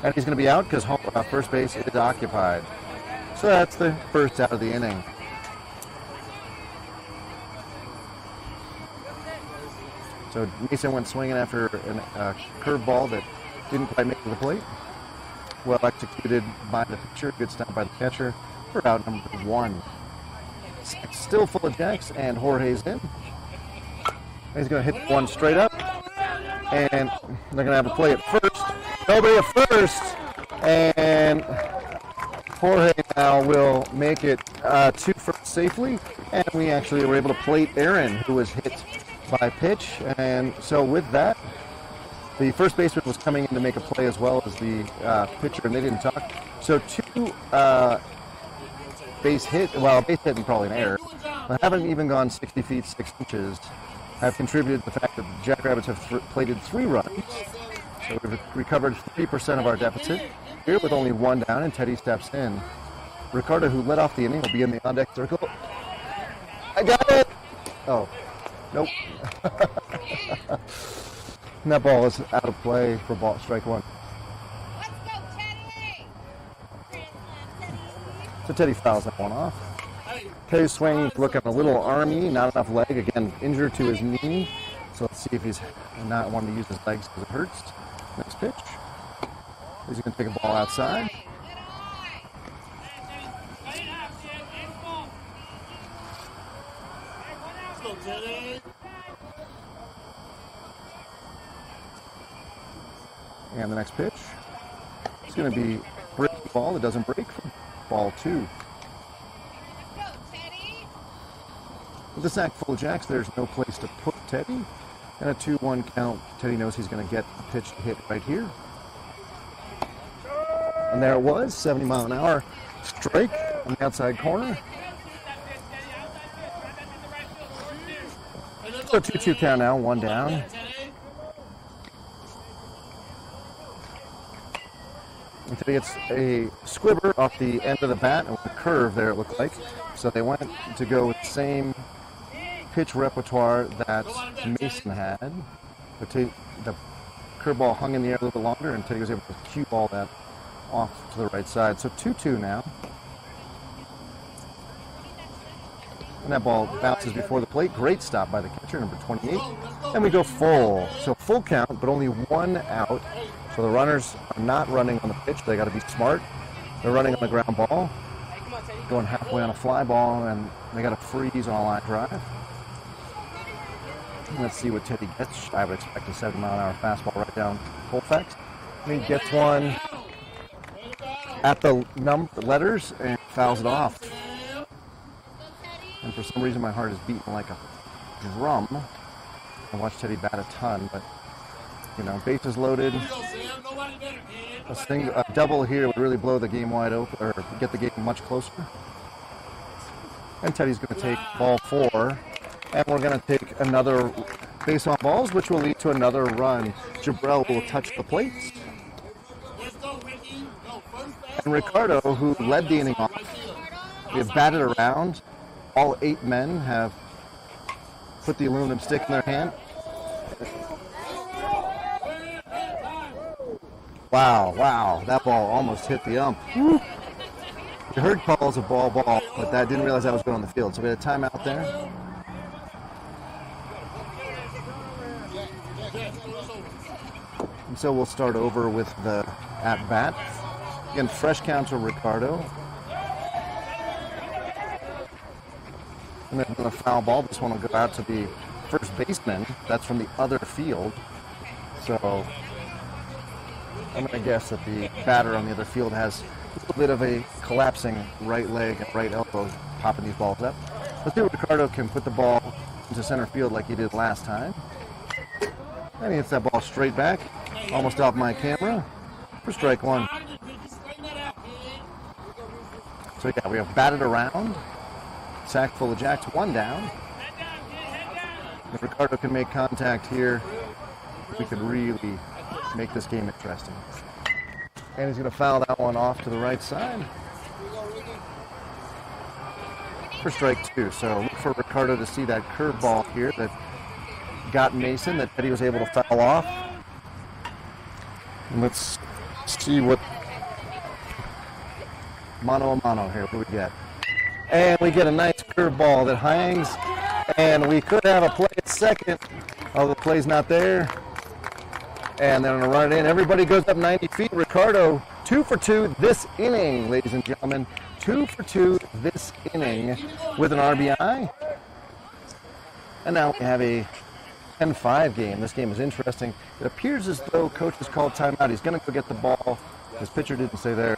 And he's going to be out because first base is occupied. So that's the first out of the inning. So Mason went swinging after a curveball that didn't quite make it to the plate. Well executed by the pitcher. Good stop by the catcher for out number 1. Still full of jacks, and Jorge's in. He's going to hit one straight up. And they're going to have a play at first. Nobody at first. And Jorge now will make it 2 first safely. And we actually were able to plate Aaron, who was hit by pitch. And so with that, the first baseman was coming in to make a play as well as the pitcher, and they didn't talk. So 2 base hit and probably an error, but haven't even gone 60 feet 6 inches, have contributed to the fact that the Jackrabbits have plated 3 runs. So we've recovered 3% of our deficit here with only 1 down, and Teddy steps in. Ricardo, who led off the inning, will be in the on-deck circle. I got it! Oh, nope. And that ball is out of play for strike 1. Let's go, Teddy! So Teddy fouls that one off. Teddy's swing looking a little army, not enough leg. Again, injured to his knee. So let's see if he's not wanting to use his legs because it hurts. Next pitch. He's going to take a ball outside. Let's go, Teddy! And the next pitch. It's going to be breaking ball that doesn't break for ball 2. Let's go, Teddy! With the sack full of jacks, there's no place to put Teddy. And a 2-1 count. Teddy knows he's going to get the pitch to hit right here. And there it was, 70-mile-an-hour strike on the outside corner. So 2-2 count now, 1 down. And Teddy gets a squibber off the end of the bat and with a curve there, it looked like. So they went to go with the same pitch repertoire that Mason had. The curveball hung in the air a little bit longer, and Teddy was able to cue ball that off to the right side. So 2-2 now. And that ball bounces before the plate. Great stop by the catcher, number 28. And we go full. So full count, but only one out. So the runners are not running on the pitch. They got to be smart. They're running on the ground ball, going halfway on a fly ball, and they got to freeze on a line drive. Let's see what Teddy gets. I would expect a 7-mile-an-hour fastball right down Colfax. And he gets one at the letters and fouls it off. And for some reason, my heart is beating like a drum. I watched Teddy bat a ton, but you know, bases loaded. A double here would really blow the game wide open, or get the game much closer. And Teddy's going to take ball 4, and we're going to take another base on balls, which will lead to another run. Jabrell will touch the plate. And Ricardo, who led the inning off, we have batted around. All 8 men have put the aluminum stick in their hand. Wow, that ball almost hit the ump. You heard calls of ball, but that didn't realize that was going on the field. So we had a timeout there. And so we'll start over with the at-bat. Again, fresh count to Ricardo. And then a foul ball. This one will go out to the first baseman. That's from the other field. So I'm going to guess that the batter on the other field has a little bit of a collapsing right leg and right elbow popping these balls up. Let's see if Ricardo can put the ball into center field like he did last time. And he hits that ball straight back, almost off my camera, for strike 1. So yeah, we have batted around. Sack full of jacks, 1 down. If Ricardo can make contact here, we could really make this game interesting. And he's going to foul that one off to the right side for strike 2. So look for Ricardo to see that curveball here that got Mason, that Teddy was able to foul off. And let's see what mano a mano here. What do we get? And we get a nice curveball that hangs, and we could have a play at second. Oh, the play's not there. And they're going to run it in. Everybody goes up 90 feet. Ricardo, 2 for 2 this inning, ladies and gentlemen. 2 for 2 this inning with an RBI. And now we have a 10-5 game. This game is interesting. It appears as though coach has called timeout. He's going to go get the ball. His pitcher didn't stay there.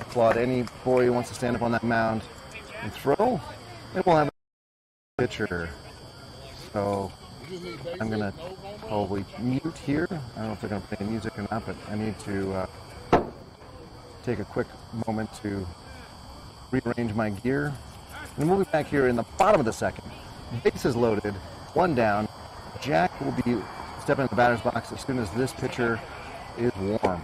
Applaud any boy who wants to stand up on that mound and throw. And we'll have a pitcher. So I'm going to probably mute here. I don't know if they're going to play music or not, but I need to take a quick moment to rearrange my gear. And moving back here in the bottom of the second. Bases loaded, 1 down. Jack will be stepping in the batter's box as soon as this pitcher is warm.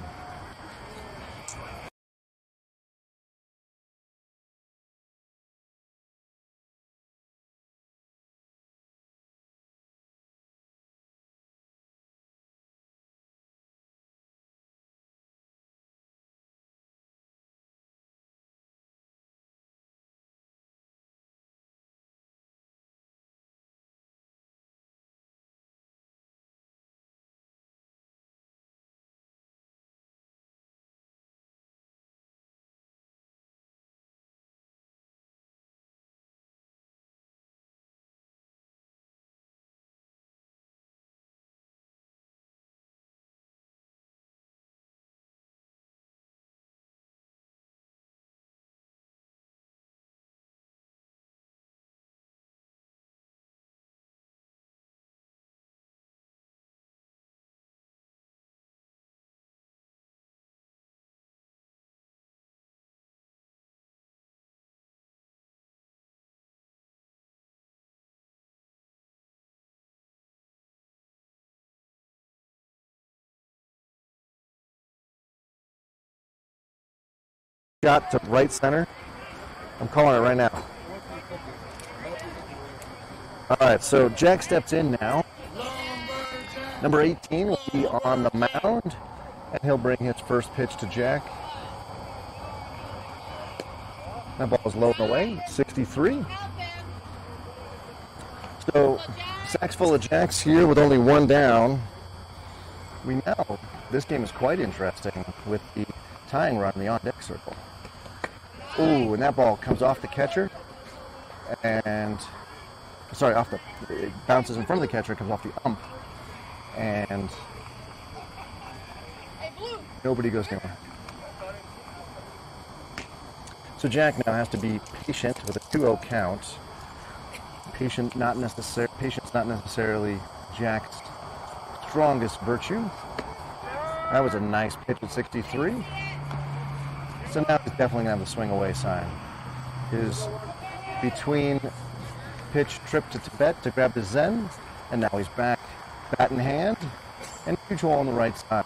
Shot to right center. I'm calling it right now. All right, so Jack steps in now. Number 18 will be on the mound, and he'll bring his first pitch to Jack. That ball is low and away, 63. So, sacks full of Jacks here with only one down. We know this game is quite interesting with the tying run in the on-deck circle. Ooh, and that ball comes off the catcher, and it bounces in front of the catcher, comes off the ump, and nobody goes anywhere. So Jack now has to be patient with a 2-0 count. Patience not necessarily Jack's strongest virtue. That was a nice pitch at 63. So now he's definitely going to have the swing away sign. His between pitch trip to Tibet to grab his Zen, and now he's back, bat in hand, and huge hole on the right side.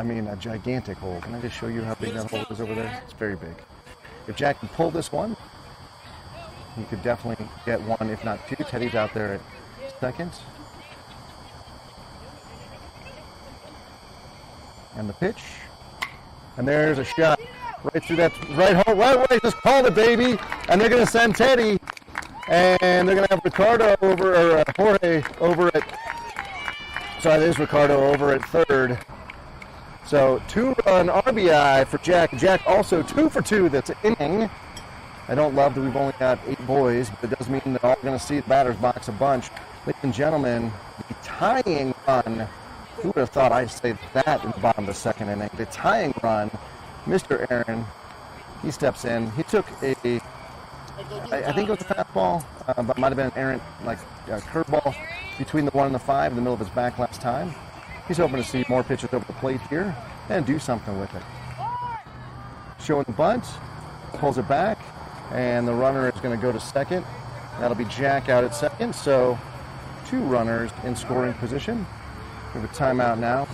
I mean, a gigantic hole. Can I just show you how big that hole is over there? It's very big. If Jack can pull this one, he could definitely get one, if not two. Teddy's out there at second. And the pitch. And there's a shot right through that right home. Right away, just called it, baby. And they're going to send Teddy. And they're going to have Ricardo over, or Jorge over at, sorry, there's Ricardo over at third. So 2-run RBI for Jack. Jack also 2 for 2 this inning. I don't love that we've only got 8 boys, but it does mean they're all going to see the batter's box a bunch. Ladies and gentlemen, the tying run. Who would have thought I'd say that in the bottom of the second inning? The tying run, Mr. Aaron, he steps in. He took I think it was a fastball, but it might have been an errant, like a curveball between the 1 and the 5 in the middle of his back last time. He's hoping to see more pitches over the plate here and do something with it. Showing the bunt, pulls it back, and the runner is going to go to second. That'll be Jack out at second, so 2 runners in scoring position. We have a timeout now.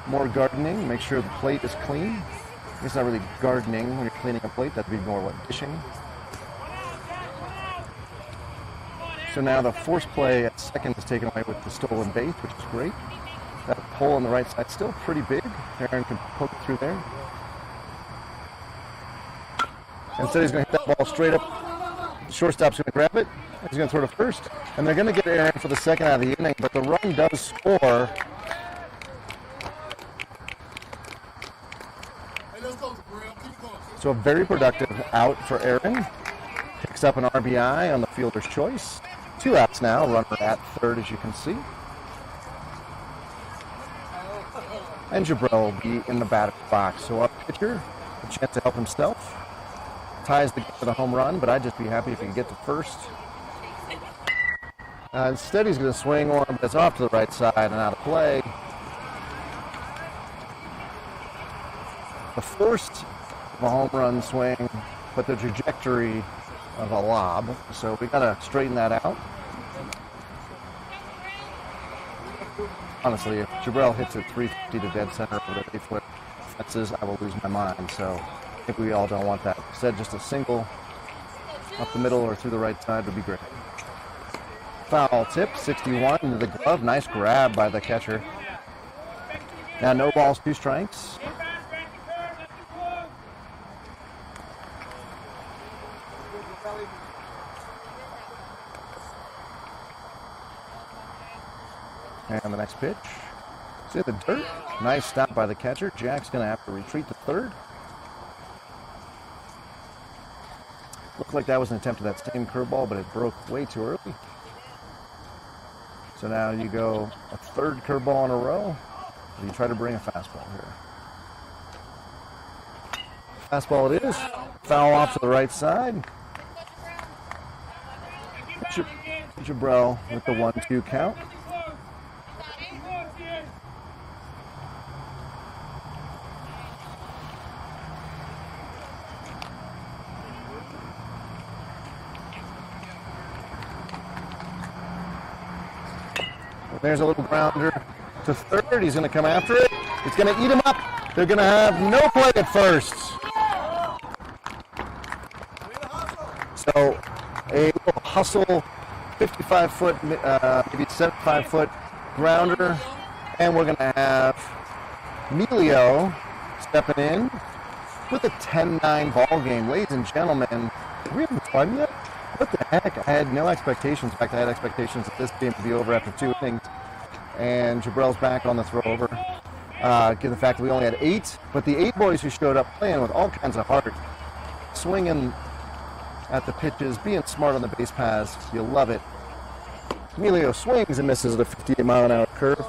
More gardening. Make sure the plate is clean. It's not really gardening when you're cleaning a plate. That'd be more like dishing. So now the force play at second is taken away with the stolen base, which is great. That pole on the right side still pretty big. Aaron can poke it through there. Instead, he's going to hit that ball straight up. The shortstop's going to grab it. He's going to throw to first, and they're going to get Aaron for the second out of the inning, but the run does score. So a very productive out for Aaron. Picks up an RBI on the fielder's choice. 2 outs now, runner at third, as you can see. And Jabril will be in the batter's box. So our pitcher, a chance to help himself. Ties the game for the home run, but I'd just be happy if he can get to first. Instead, he's going to swing one, but it's off to the right side and out of play. The force of a home run swing, but the trajectory of a lob. So we got to straighten that out. Honestly, if Jabril hits it 350 to dead center over the 8-foot fences, I will lose my mind. So I think we all don't want that. Instead, just a single up the middle or through the right side would be great. Foul tip, 61 into the glove. Nice grab by the catcher. Now no balls, 2 strikes. And the next pitch. It's in the dirt. Nice stop by the catcher. Jack's going to have to retreat to third. Looked like that was an attempt at that same curveball, but it broke way too early. So now you go a third curveball in a row. You try to bring a fastball here. Fastball it is. Foul off to the right side. Jabril with the 1-2 count. There's a little grounder to third. He's going to come after it. It's going to eat him up. They're going to have no play at first. So a little hustle 55-foot, maybe 75-foot grounder. And we're going to have Emilio stepping in with a 10-9 ball game. Ladies and gentlemen, we haven't won yet? What the heck? I had no expectations. In fact, I had expectations that this game would be over after 2 innings. And Jabrell's back on the throw over. Given the fact that we only had 8, but the 8 boys who showed up playing with all kinds of heart, swinging at the pitches, being smart on the base paths. You'll love it. Emilio swings and misses at a 58-mile-an-hour curve.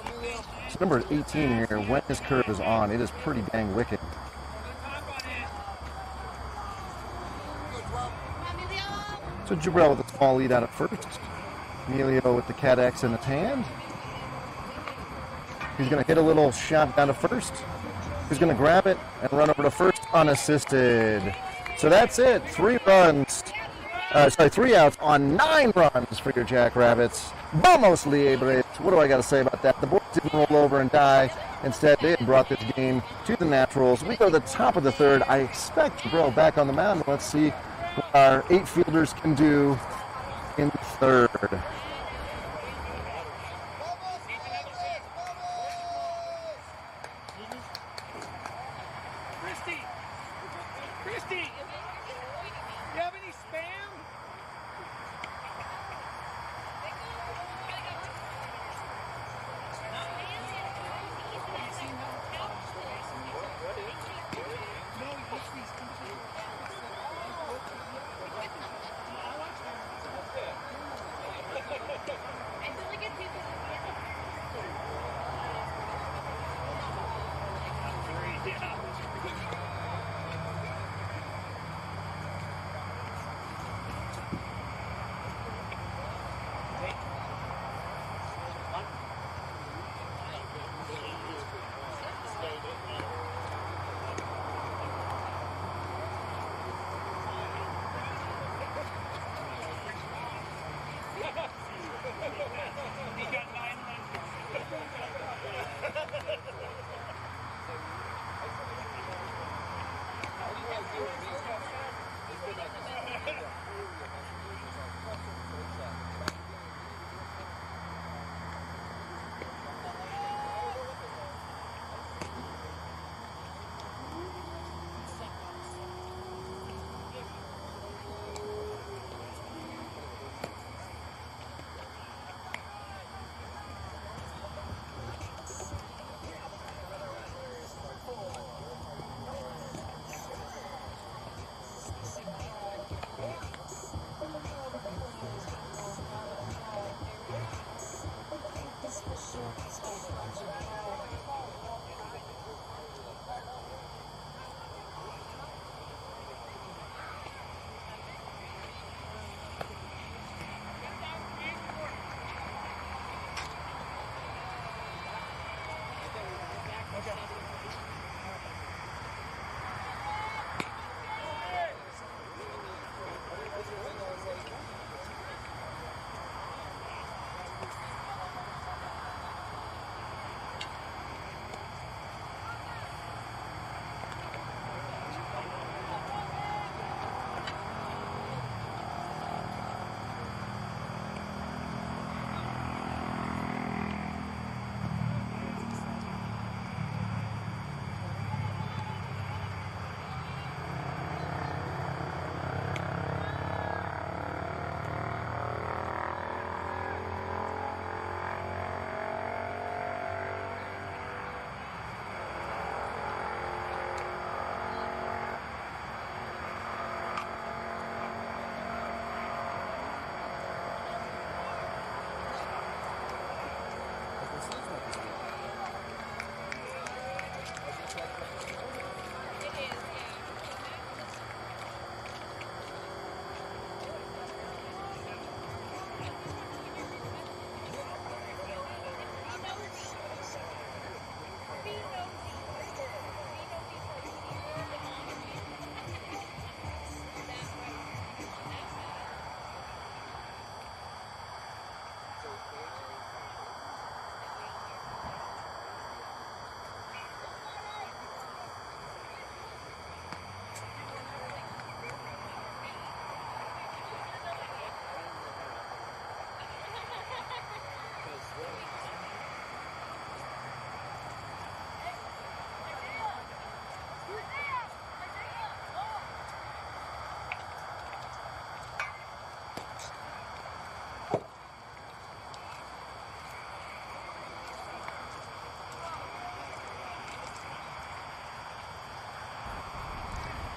So number 18 here, when his curve is on, it is pretty dang wicked. So Jabrell with a small lead out at first. Emilio with the Cat X in his hand. He's going to hit a little shot down to first. He's going to grab it and run over to first unassisted. So that's it. 3 outs on 9 runs for your Jackrabbits. Vamos Liebres. What do I got to say about that? The boys didn't roll over and die. Instead, they have brought this game to the Naturals. We go to the top of the 3rd. I expect Jabrell back on the mound. Let's see what our 8 fielders can do in the 3rd. Christy, you have any spam?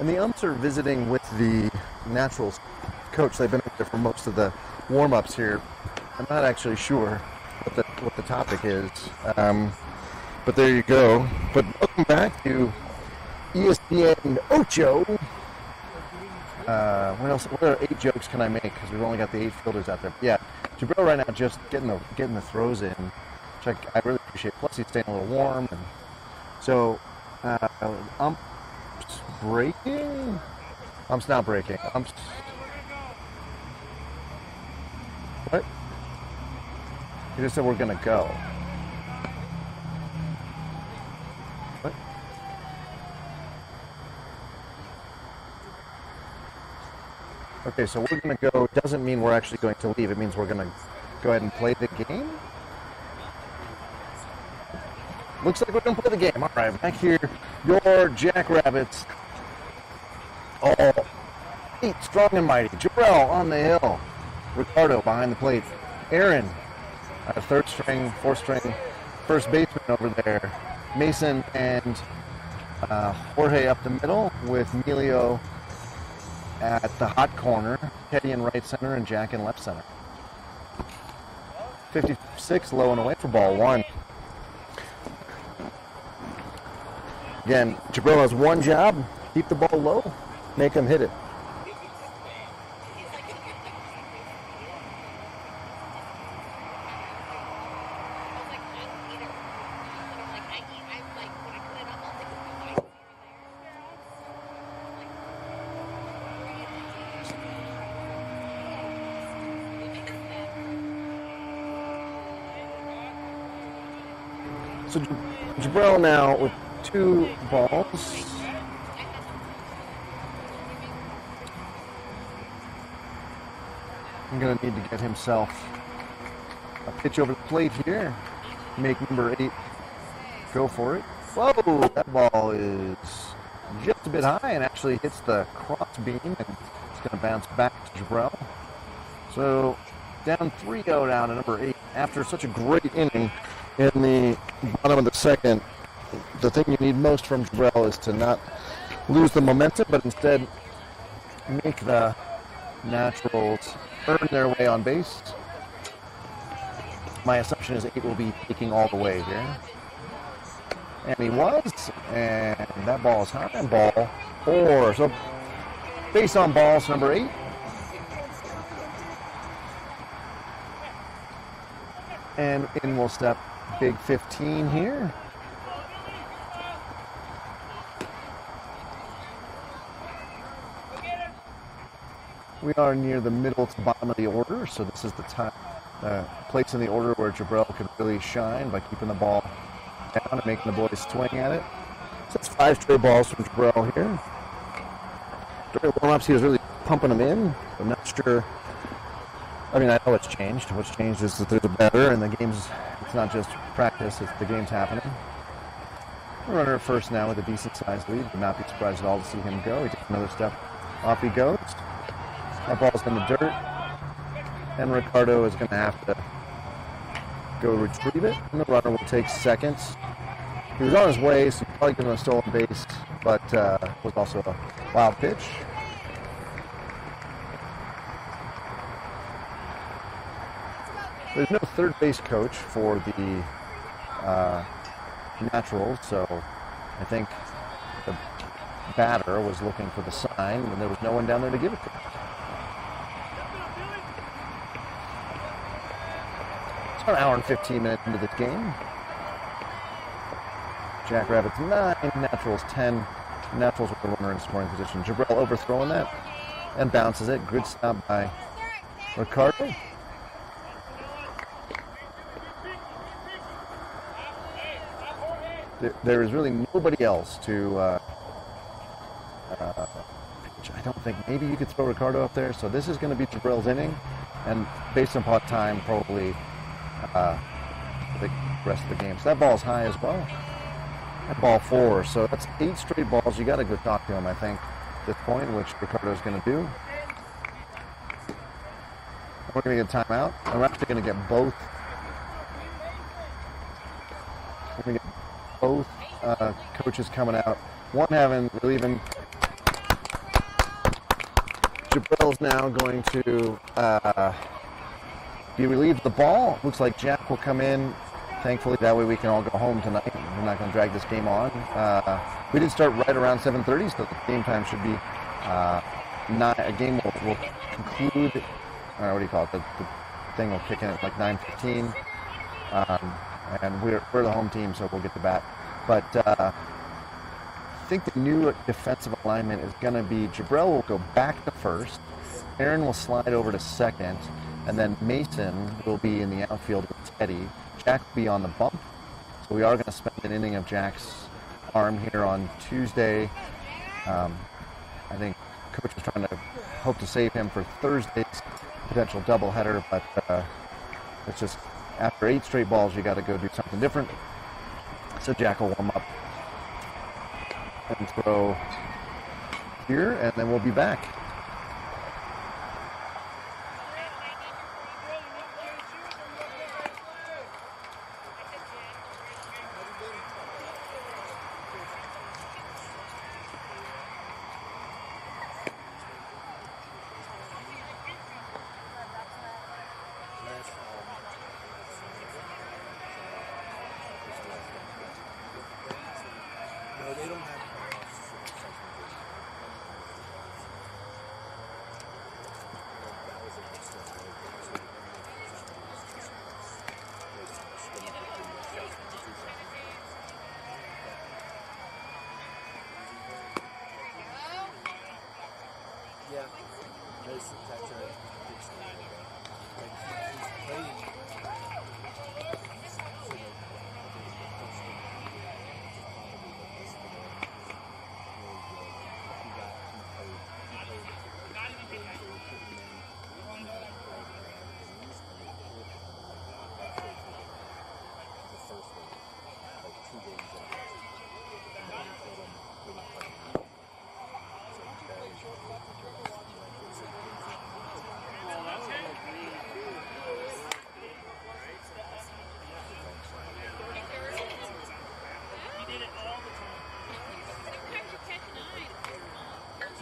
And the umps are visiting with the Naturals coach. They've been up there for most of the warm-ups here. I'm not actually sure what the topic is, but there you go. But welcome back to ESPN Ocho. What are 8 jokes can I make? Because we've only got the 8 fielders out there. But yeah, Jabril right now just getting the throws in, which I really appreciate. Plus he's staying a little warm, and so umps breaking. Umps not breaking. Umps. What? He just said we're gonna go. What? Okay, so we're gonna go doesn't mean we're actually going to leave. It means we're gonna go ahead and play the game. Looks like we're gonna play the game. All right, back here, your Jackrabbits. All 8 strong and mighty. Jabril on the hill. Ricardo behind the plate. Aaron, third string, fourth string, first baseman over there. Mason and Jorge up the middle with Emilio at the hot corner. Teddy in right center and Jack in left center. 56 low and away for ball 1. Again, Jabril has one job: keep the ball low, make him hit it. So Jabril now with 2 balls. I'm going to need to get himself a pitch over the plate here. Make number 8 go for it. Whoa, that ball is just a bit high and actually hits the cross beam, and it's going to bounce back to Jabril. So down 3-0 down to number 8 after such a great inning in the bottom of the second. The thing you need most from Jabril is to not lose the momentum, but instead make the Naturals earn their way on base. My assumption is 8 will be taking all the way here. And he was, and that ball is high, and ball 4. So base on balls, number 8. And in will step big 15 here. We are near the middle to bottom of the order, so this is the time, place in the order where Jabril could really shine by keeping the ball down and making the boys swing at it. So that's 5 straight balls from Jabril here. During warm-ups, he was really pumping them in. I'm not sure. I mean, I know what's changed. What's changed is that there's a better, and the game's, it's not just practice, it's the game's happening. Runner at first now with a decent-sized lead. Would not be surprised at all to see him go. He takes another step. Off he goes. That ball's in the dirt, and Ricardo is going to have to go retrieve it, and the runner will take second. He was on his way, so he's probably going to stolen base, but was also a wild pitch. There's no third base coach for the Naturals, so I think the batter was looking for the sign, and there was no one down there to give it to him. It's about an hour and 15 minutes into this game. Jackrabbits 9, Naturals 10. Naturals with the runner in scoring position. Jabril overthrowing that and bounces it. Good stop by Ricardo. There is really nobody else to pitch. I don't think. Maybe you could throw Ricardo up there. So this is going to be Jabril's inning, and based upon time, probably the rest of the game. So that ball's high as well. That ball 4. So that's 8 straight balls. You got to go talk to him, I think, at this point, which Ricardo's going to do. We're going to get a timeout. And we're actually going to get both. We're going to get both coaches coming out. One having relieving Jabrell's now going to be relieved of the ball. Looks like Jack will come in. Thankfully, that way we can all go home tonight. We're not going to drag this game on. We did start right around 7:30, so the game time should be a game will conclude. What do you call it? The thing will kick in at like 9:15, and we're the home team, so we'll get to bat. But I think the new defensive alignment is going to be Jabrell will go back to first, Aaron will slide over to second, and then Mason will be in the outfield with Teddy. Jack will be on the bump, so we are going to spend an inning of Jack's arm here on Tuesday. I think Coach was trying to hope to save him for Thursday's potential doubleheader, but it's just after 8 straight balls, you got to go do something different. So Jack will warm up and throw here, and then we'll be back.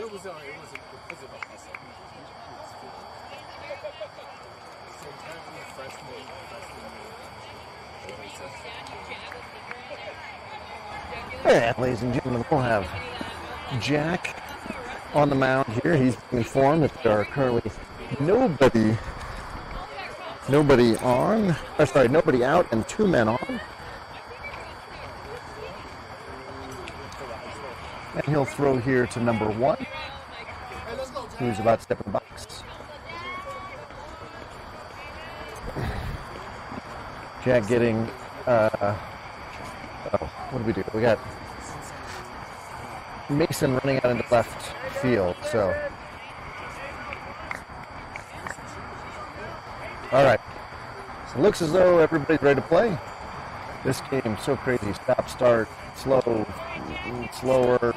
So it wasn't because of a hustle. So apparently freshman And ladies and gentlemen, we'll have Jack on the mound here. He's informed that there are currently nobody out and 2 men on. And he'll throw here to number 1, who's about to step in the box. Jack getting, what do we do? We got Mason running out into left field, so. All right. So it looks as though everybody's ready to play. This game's so crazy. Stop, start, slow, slower,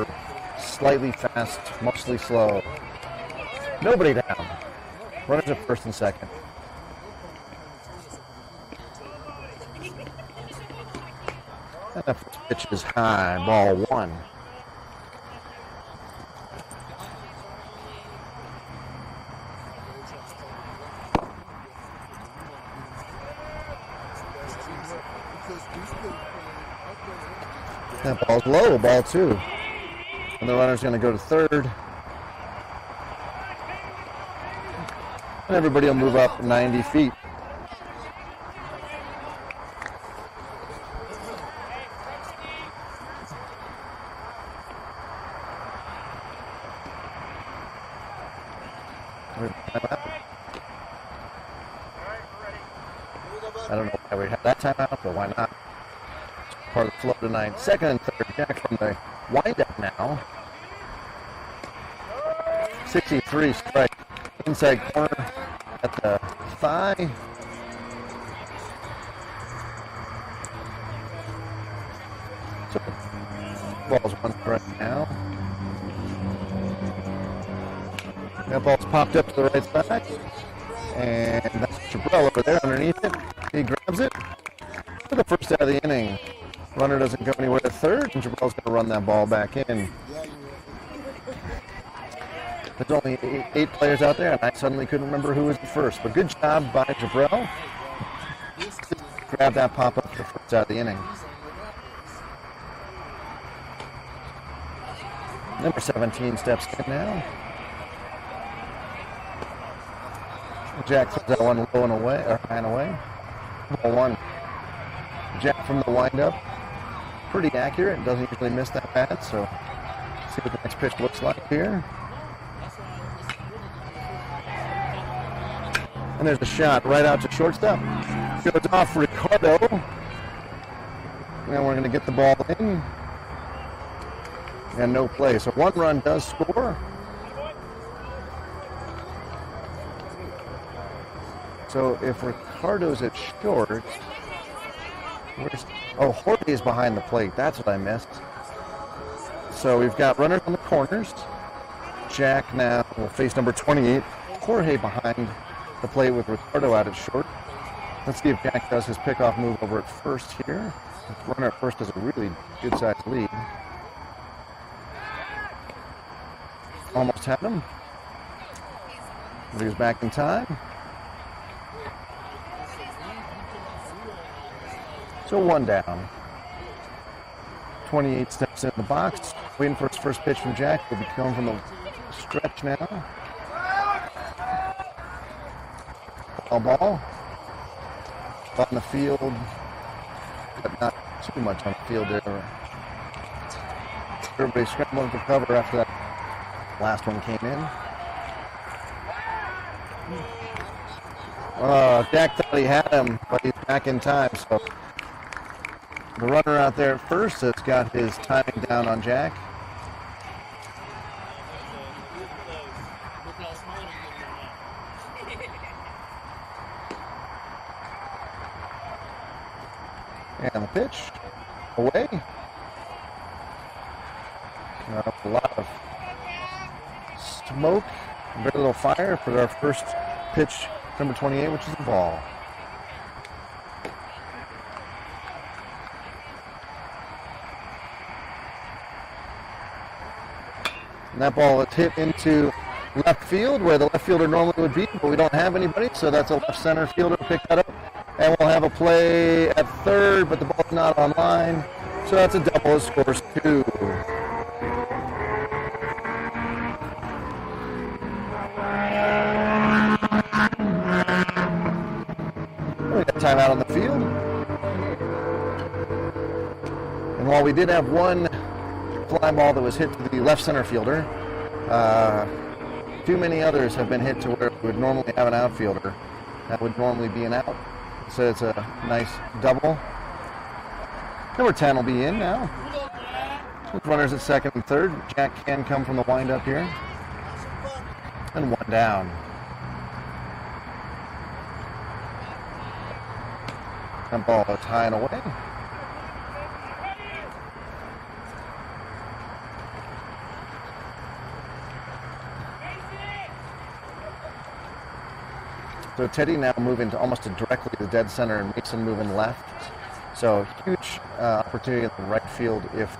slightly fast, mostly slow. Nobody down. Runners at first and second. And the first pitch is high, ball 1. That ball's low, ball 2. And the runner's going to go to third. And everybody will move up 90 feet. I don't know why we had that timeout, but why not? Part of the flow tonight. Second and third, Jack from the windup now. 63 strike. Inside corner at the thigh. So ball's 1 right now. That ball's popped up to the right side. And that's Jabrell over there underneath it. He grabs it for the first out of the inning. Runner doesn't go anywhere at third, and Jabrell's going to run that ball back in. There's only eight players out there, and I suddenly couldn't remember who was the first. But good job by Jabril. Grab that pop up for the first out of the inning. Number 17 steps in now. Jack throws that one low and away, or high and away. Ball one. Jack from the windup. Pretty accurate. Doesn't usually miss that bad, so see what the next pitch looks like here. And there's a shot right out to shortstop. Goes off Ricardo. And we're going to get the ball in. And no play. So one run does score. So if Ricardo's at short, Jorge's behind the plate. That's what I missed. So we've got runners on the corners. Jack now will face number 28. Jorge behind the plate with Ricardo out at short. Let's see if Jack does his pickoff move over at first here. The runner at first has a really good-sized lead. Almost had him. But he was back in time. So one down. 28 steps in the box. Waiting for his first pitch from Jack. Will be coming from the stretch now. Ball. On the field. But not too much on the field there. Everybody scrambling for cover after that last one came in. Jack thought he had him, but he's back in time. So the runner out there at first has got his timing down on Jack. And the pitch away. A lot of smoke, very little fire for our first pitch, number 28, which is the ball. And that ball is hit into left field, where the left fielder normally would be, but we don't have anybody, so that's a left center fielder to pick that up. And we'll have a play at third, but the ball's not on line, so that's a double. It scores 2. We got timeout on the field. And while we did have one fly ball that was hit to the left center fielder, too many others have been hit to where we would normally have an outfielder. That would normally be an out. So it's a nice double. Number 10 will be in now. With runners at second and third. Jack can come from the windup here. And one down. That ball is high and away. So Teddy now moving to almost directly to dead center and Mason moving left. So huge opportunity in the right field if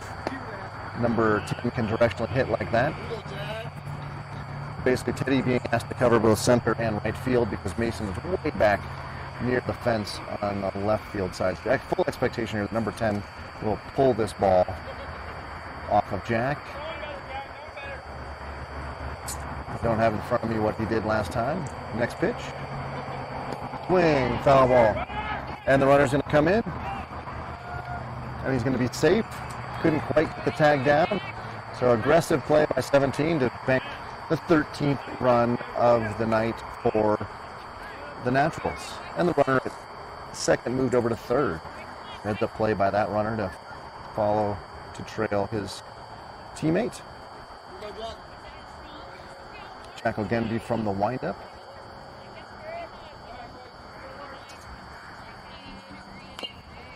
number 10 can directionally hit like that. Basically Teddy being asked to cover both center and right field because Mason is way back near the fence on the left field side. So full expectation here that number 10 will pull this ball off of Jack. I don't have in front of me what he did last time. Next pitch. Swing, foul ball. And the runner's going to come in. And he's going to be safe. Couldn't quite get the tag down. So aggressive play by 17 to bank the 13th run of the night for the Naturals. And the runner at second moved over to third. Heads up play by that runner to follow, to trail his teammate. Jack will again be from the windup.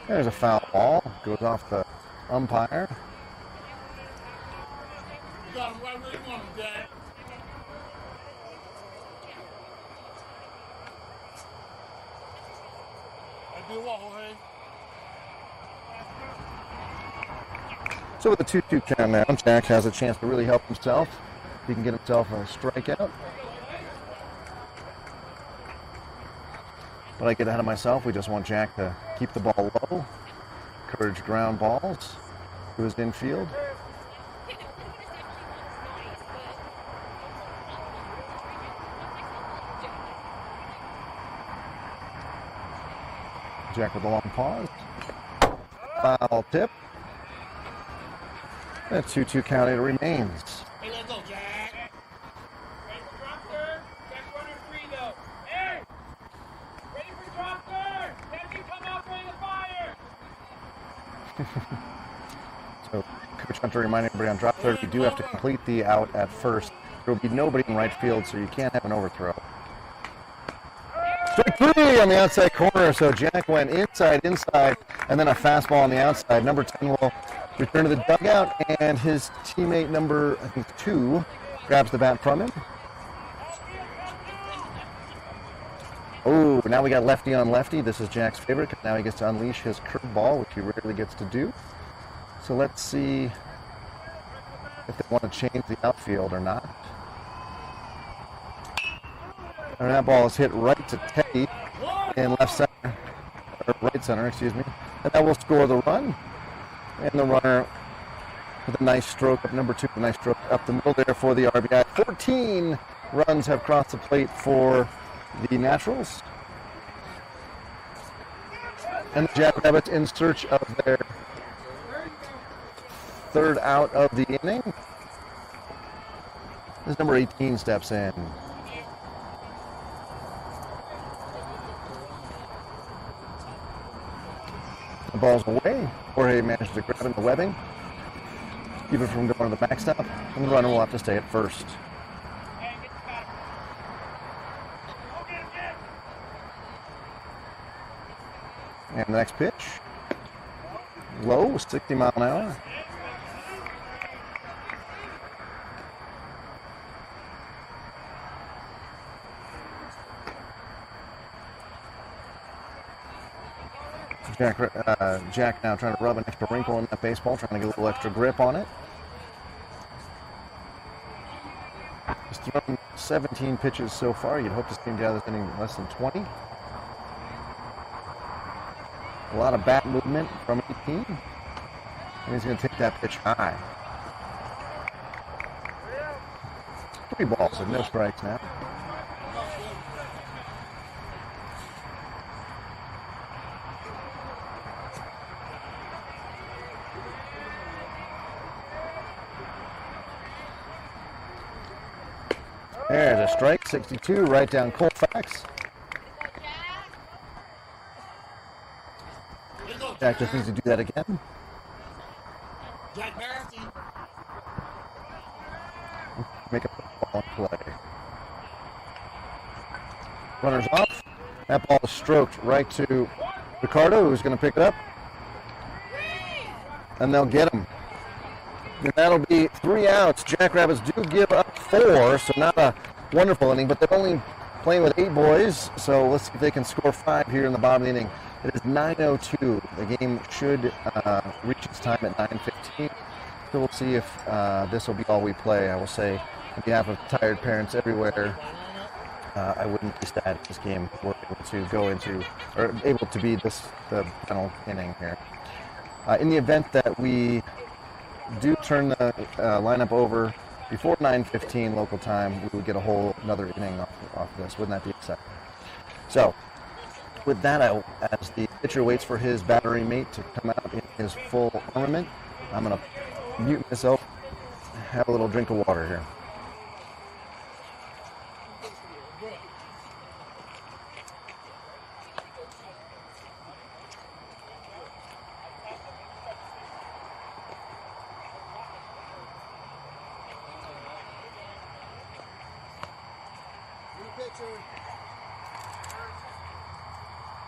There's a foul ball. Goes off the umpire. You got him right where you want him, Jack. I do what, Jorge? So with the 2-2 count now, Jack has a chance to really help himself. He can get himself a strikeout. But I get ahead of myself. We just want Jack to keep the ball low, encourage ground balls to his infield. Jack with a long pause. Foul tip. And 2-2 count it remains. Hey, let's go, Jack. Ready for drop third? Jack runner 3, though. Hey! Ready for drop third? Teddy, come out, bring the fire! So, Coach Hunter reminding everybody on drop third, we do have to complete the out at first. There will be nobody in right field, so you can't have an overthrow. Strike 3 on the outside corner, so Jack went inside, and then a fastball on the outside. Number 10 will return to the dugout, and his teammate number, I think, 2 grabs the bat from him. Oh, now we got lefty on lefty. This is Jack's favorite, because now he gets to unleash his curveball, which he rarely gets to do. So let's see if they want to change the outfield or not. And that ball is hit right to Teddy in left center, or right center, excuse me. And that will score the run. And the runner with a nice stroke up number 2, a nice stroke up the middle there for the RBI. 14 runs have crossed the plate for the Naturals. And the Jackrabbits in search of their third out of the inning. As number 18 steps in. The ball's away. Jorge manages to grab it in the webbing, keep it from going to the backstop, and the runner will have to stay at first. And the next pitch, low, 60 mile an hour. Jack now trying to rub an extra wrinkle in that baseball, trying to get a little extra grip on it. He's thrown 17 pitches so far. You'd hope to see him get out of this inning less than 20. A lot of bat movement from 18. And he's going to take that pitch high. 3 balls and no strikes now. There's a strike, 62, right down Colfax. Jack just needs to do that again. Make a ball play. Runners off. That ball is stroked right to Ricardo, who's going to pick it up. And they'll get him. And that'll be 3 outs. Jackrabbits do give up 4, so not a wonderful inning, but they're only playing with 8 boys, so let's see if they can score 5 here in the bottom of the inning. It is 9:02. The game should reach its time at 9:15. So we'll see if this will be all we play. I will say, on behalf of tired parents everywhere, I wouldn't be sad if this game were able to go into, or able to be the final inning here. In the event that we do turn the lineup over before 9:15 local time, we would get a whole another inning off this. Wouldn't that be exciting? So, with that, as the pitcher waits for his battery mate to come out in his full armament, I'm going to mute myself, have a little drink of water here.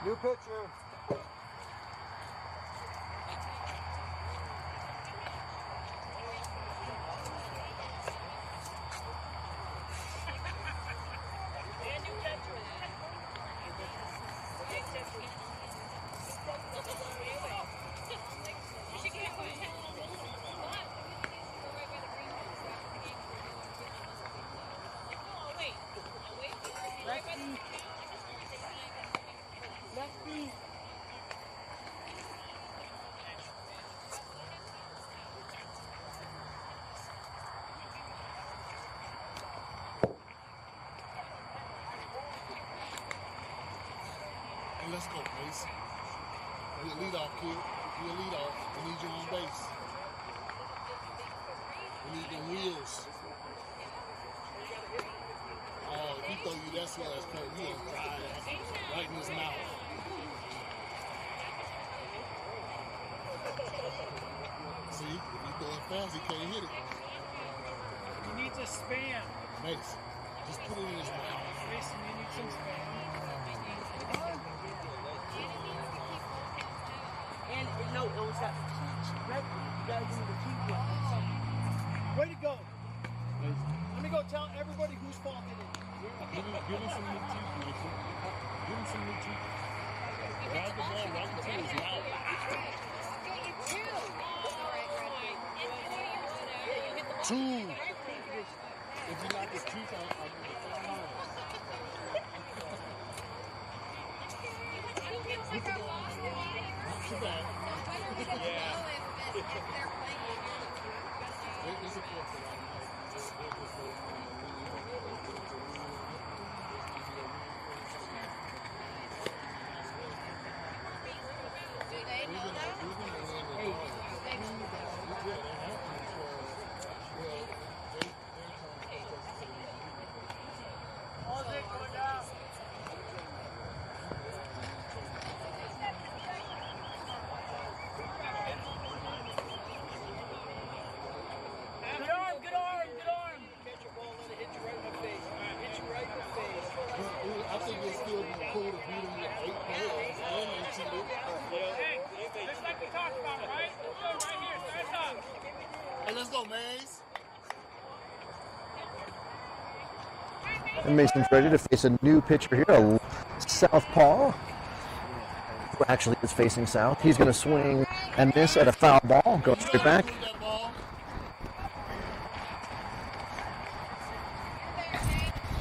New pitcher. Mace. You're a leadoff, kid. You're a leadoff. We need you on base. We need them wheels. Oh, if he throw you that slash curve, you gonna cry right in his mouth. See, if he throw it fast, he can't hit it. You need to spam. Mace, just put it in his mouth. Mason, you need some spam. And no, it was that peach record. You gotta do the peach one. Way to go. Let me go tell everybody whose fault it is. Give him some new teeth, Mason. Give him some new teeth. Grab the ball right into his mouth. Two. If you knock his teeth out, I'll give you $4. Not too bad. There's a fourth for that. Good arm. Catch your ball, let it hit you right in the face. Hit you right in the face. I think it's still cool to beat him with 8 players and they cheated. Hey, just like we talked about, right? Let's go right here. Stand up. Hey, let's go, Maze. And Mason's ready to face a new pitcher here, a southpaw. Who actually is facing south. He's going to swing and miss at a foul ball. Go straight back.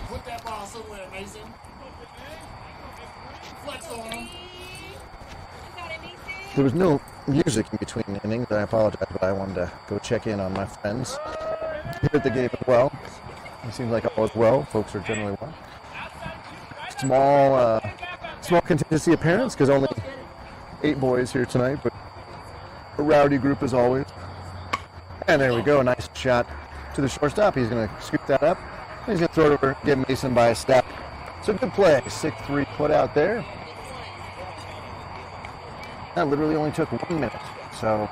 Put that ball somewhere, Mason. Flex on him. There was no music in between innings. I apologize, but I wanted to go check in on my friends here at the game as well. It seems like all is well. Folks are generally well. Small contingency appearance because only 8 boys here tonight, but a rowdy group as always. And there we go. A nice shot to the shortstop. He's going to scoop that up. He's going to throw it over, get Mason by a step. So good play. 6-3 put out there. That literally only took 1 minute. So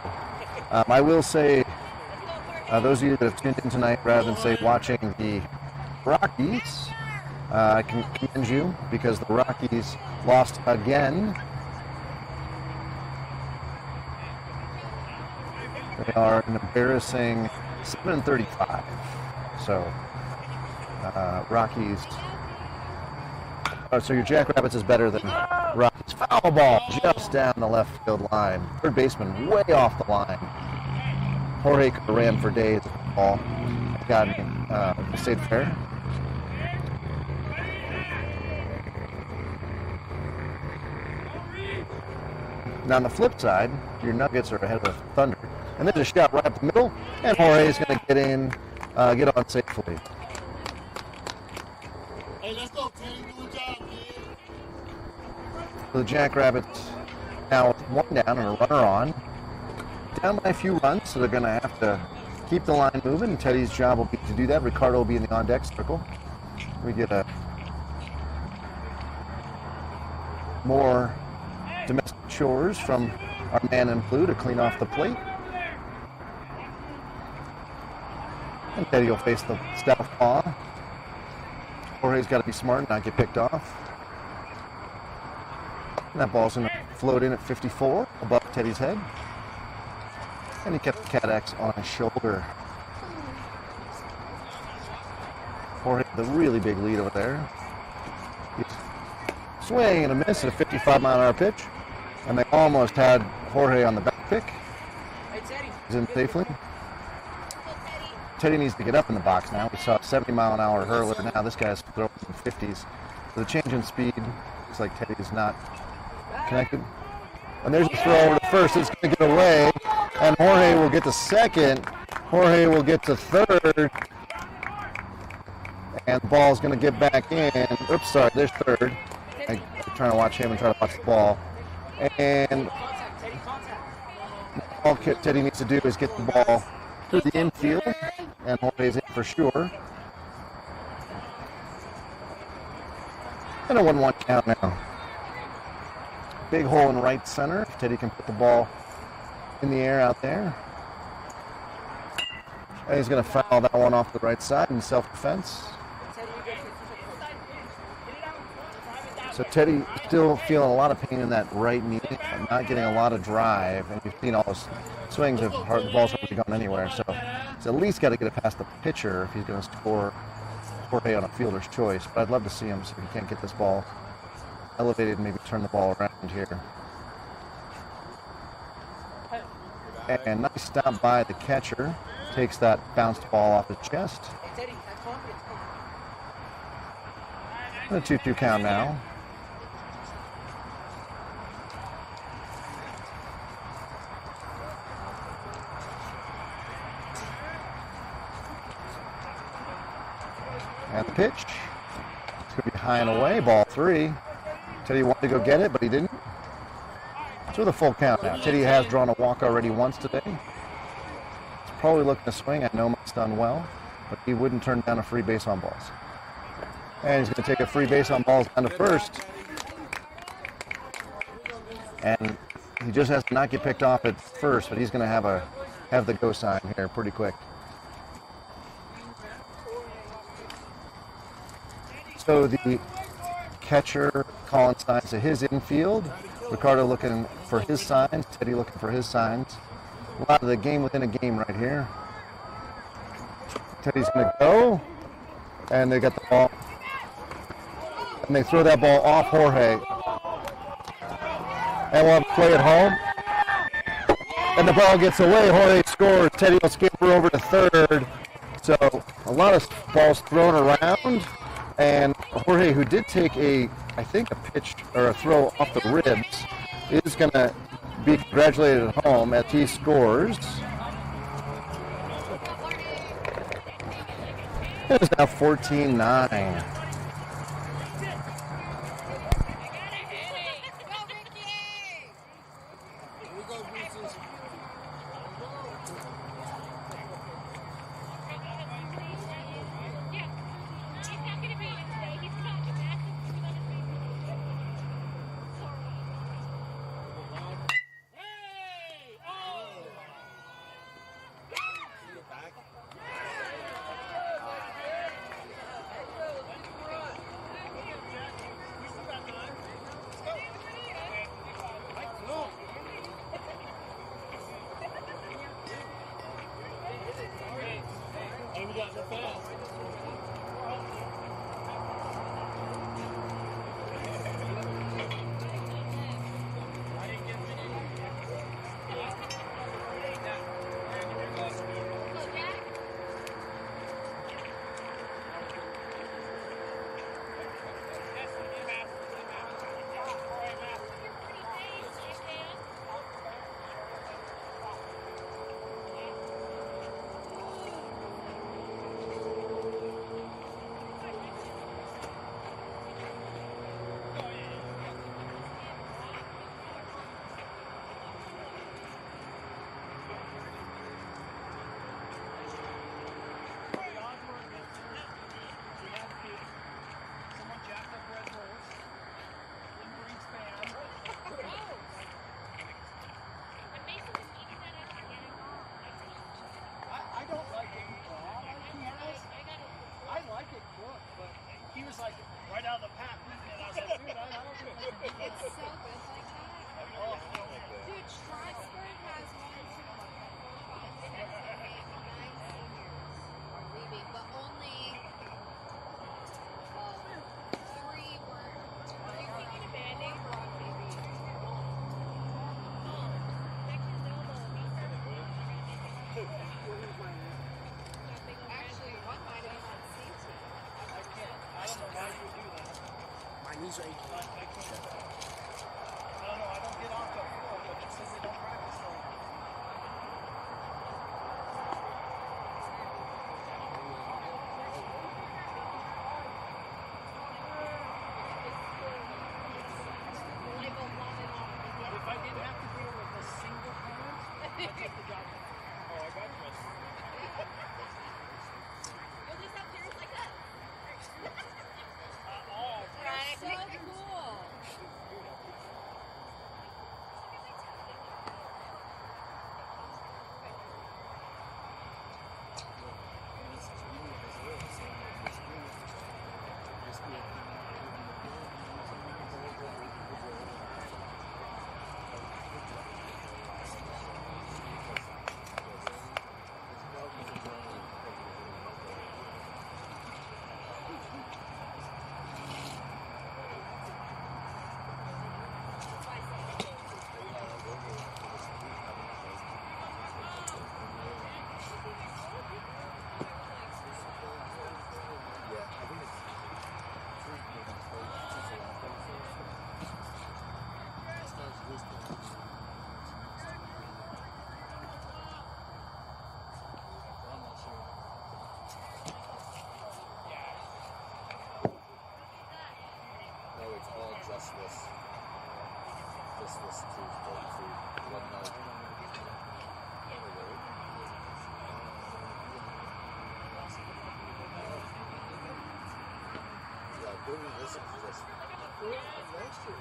I will say, those of you that have tuned in tonight, rather than say watching the Rockies, I can commend you because the Rockies lost again. They are an embarrassing 7-35. So Rockies. Oh, so your Jackrabbits is better than Rockies. Foul ball just down the left field line. Third baseman way off the line. Jorge ran for days with the ball. Got stayed fair. Now on the flip side, your Nuggets are ahead of the Thunder. And there's a shot right up the middle, and Jorge is going to get in, get on safely. Hey, let's go, Teddy. Good job, kid. So the Jackrabbits now with 1 down and a runner on. Down by a few runs, so they're going to have to keep the line moving. And Teddy's job will be to do that. Ricardo will be in the on-deck circle. We get a more domestic chores from our man in blue to clean off the plate. And Teddy will face the southpaw. Jorge's got to be smart and not get picked off. And that ball's going to float in at 54 above Teddy's head. And he kept the Cat X on his shoulder. Jorge with a really big lead over there. He's swing and a miss at a 55-mile-an-hour pitch. And they almost had Jorge on the back pick. He's in safely. Teddy needs to get up in the box now. We saw a 70-mile-an-hour hurler. Now this guy's throwing in 50s. So the change in speed looks like Teddy's not connected. And there's a throw over to first. It's going to get away. And Jorge will get to second. Jorge will get to third. And the ball's going to get back in. Oops, sorry, there's third. I'm trying to watch him and try to watch the ball. And all Teddy needs to do is get the ball through the infield, and Jorge's in for sure. And a 1-1 count now. Big hole in right center. If Teddy can put the ball in the air out there. And he's going to foul that one off the right side in self-defense. So Teddy still feeling a lot of pain in that right knee, not getting a lot of drive, and you've seen all his swings of the ball's hardly gone anywhere. So he's at least got to get it past the pitcher if he's going to score Jorge on a fielder's choice. But I'd love to see him see if he can't get this ball elevated and maybe turn the ball around here. And nice stop by the catcher. Takes that bounced ball off his chest. And a 2-2 count now. And the pitch. It's going to be high and away. Ball 3. Teddy wanted to go get it, but he didn't. It's with a full count now. Teddy has drawn a walk already once today. He's probably looking to swing. I know Mike's done well, but he wouldn't turn down a free base on balls. And he's going to take a free base on balls down to first. And he just has to not get picked off at first, but he's going to have the go sign here pretty quick. So the catcher calling signs to his infield. Ricardo looking for his signs. Teddy looking for his signs. A lot of the game within a game right here. Teddy's going to go. And they got the ball. And they throw that ball off Jorge. And we'll have play at home. And the ball gets away. Jorge scores. Teddy will scamper over to third. So a lot of balls thrown around. And Jorge, who did take I think a pitch or a throw off the ribs, is going to be congratulated at home as he scores. It is now 14-9. You'll just have parents like us. Right? So cool. Just this 242, 1 night. Yeah, I believe this is just. Last year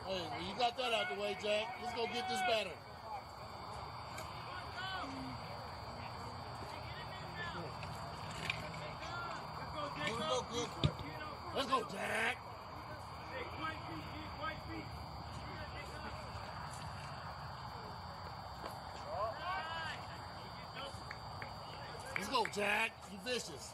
Hey, well, you got that out the way, Jack. Let's go get this batter. Let's go, Jack. Let's go, Jack. You vicious.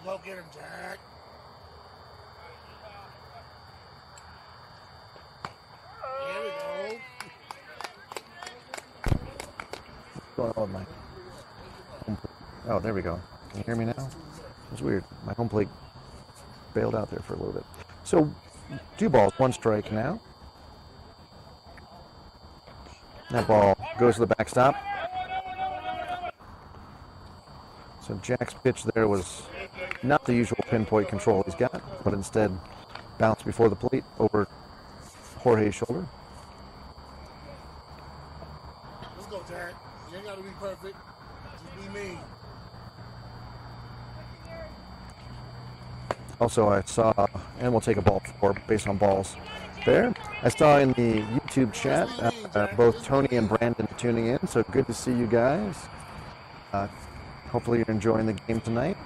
Go get him, Jack. There we go. What's going on with my home plate? Oh, there we go. Can you hear me now? It's weird. My home plate bailed out there for a little bit. So, 2 balls, 1 strike now. That ball goes to the backstop. So Jack's pitch there was not the usual pinpoint control he's got, but instead bounced before the plate over Jorge's shoulder. Let's go, Jack. You ain't got to be perfect. Just be mean. Also, I saw, and we'll take a ball for based on balls there. I saw in the YouTube chat both Tony and Brandon tuning in, so good to see you guys. Hopefully you're enjoying the game tonight.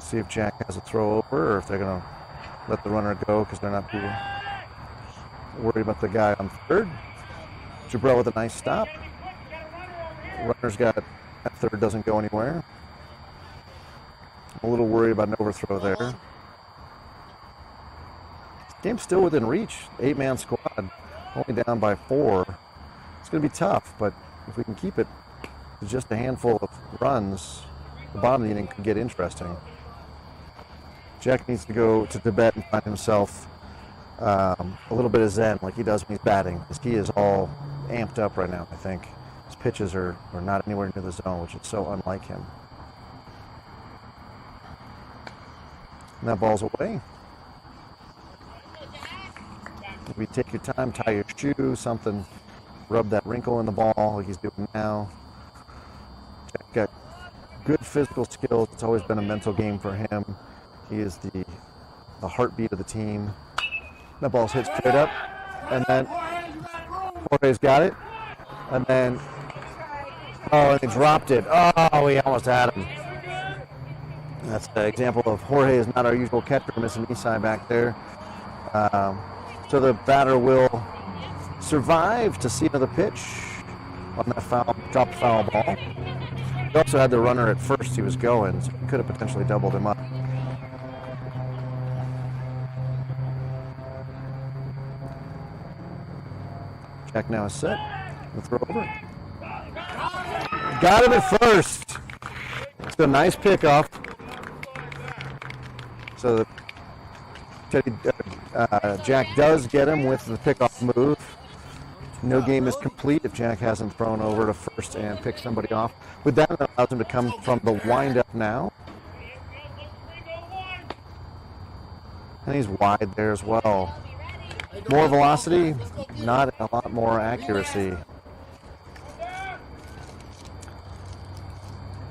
See if Jack has a throw over or if they're going to let the runner go because they're not too worried about the guy on third. Jabrell with a nice stop. Runner's got that third, doesn't go anywhere. I'm a little worried about an overthrow there. Game's still within reach. 8-man squad, only down by 4. It's going to be tough, but if we can keep it to just a handful of runs, the bottom of the inning could get interesting. Jack needs to go to Tibet and find himself a little bit of zen like he does when he's batting, because he is all amped up right now, I think. His pitches are not anywhere near the zone, which is so unlike him. And that ball's away. Maybe take your time, tie your shoe, something, rub that wrinkle in the ball like he's doing now. Jack got good physical skills. It's always been a mental game for him. He is the heartbeat of the team. That ball's hit straight up, and then Jorge's got it, and then Oh, and he dropped it. Oh, he almost had him. That's an example of Jorge is not our usual catcher, missing Isai back there. So the batter will survive to see another pitch on that dropped foul ball. He also had the runner at first he was going, so he could have potentially doubled him up. Jack now is set. The throw over. Got him at first. It's a nice pickoff. So Jack does get him with the pickoff move. No game is complete if Jack hasn't thrown over to first and picked somebody off. With that, it allows him to come from the windup now. And he's wide there as well. More velocity, not a lot more accuracy.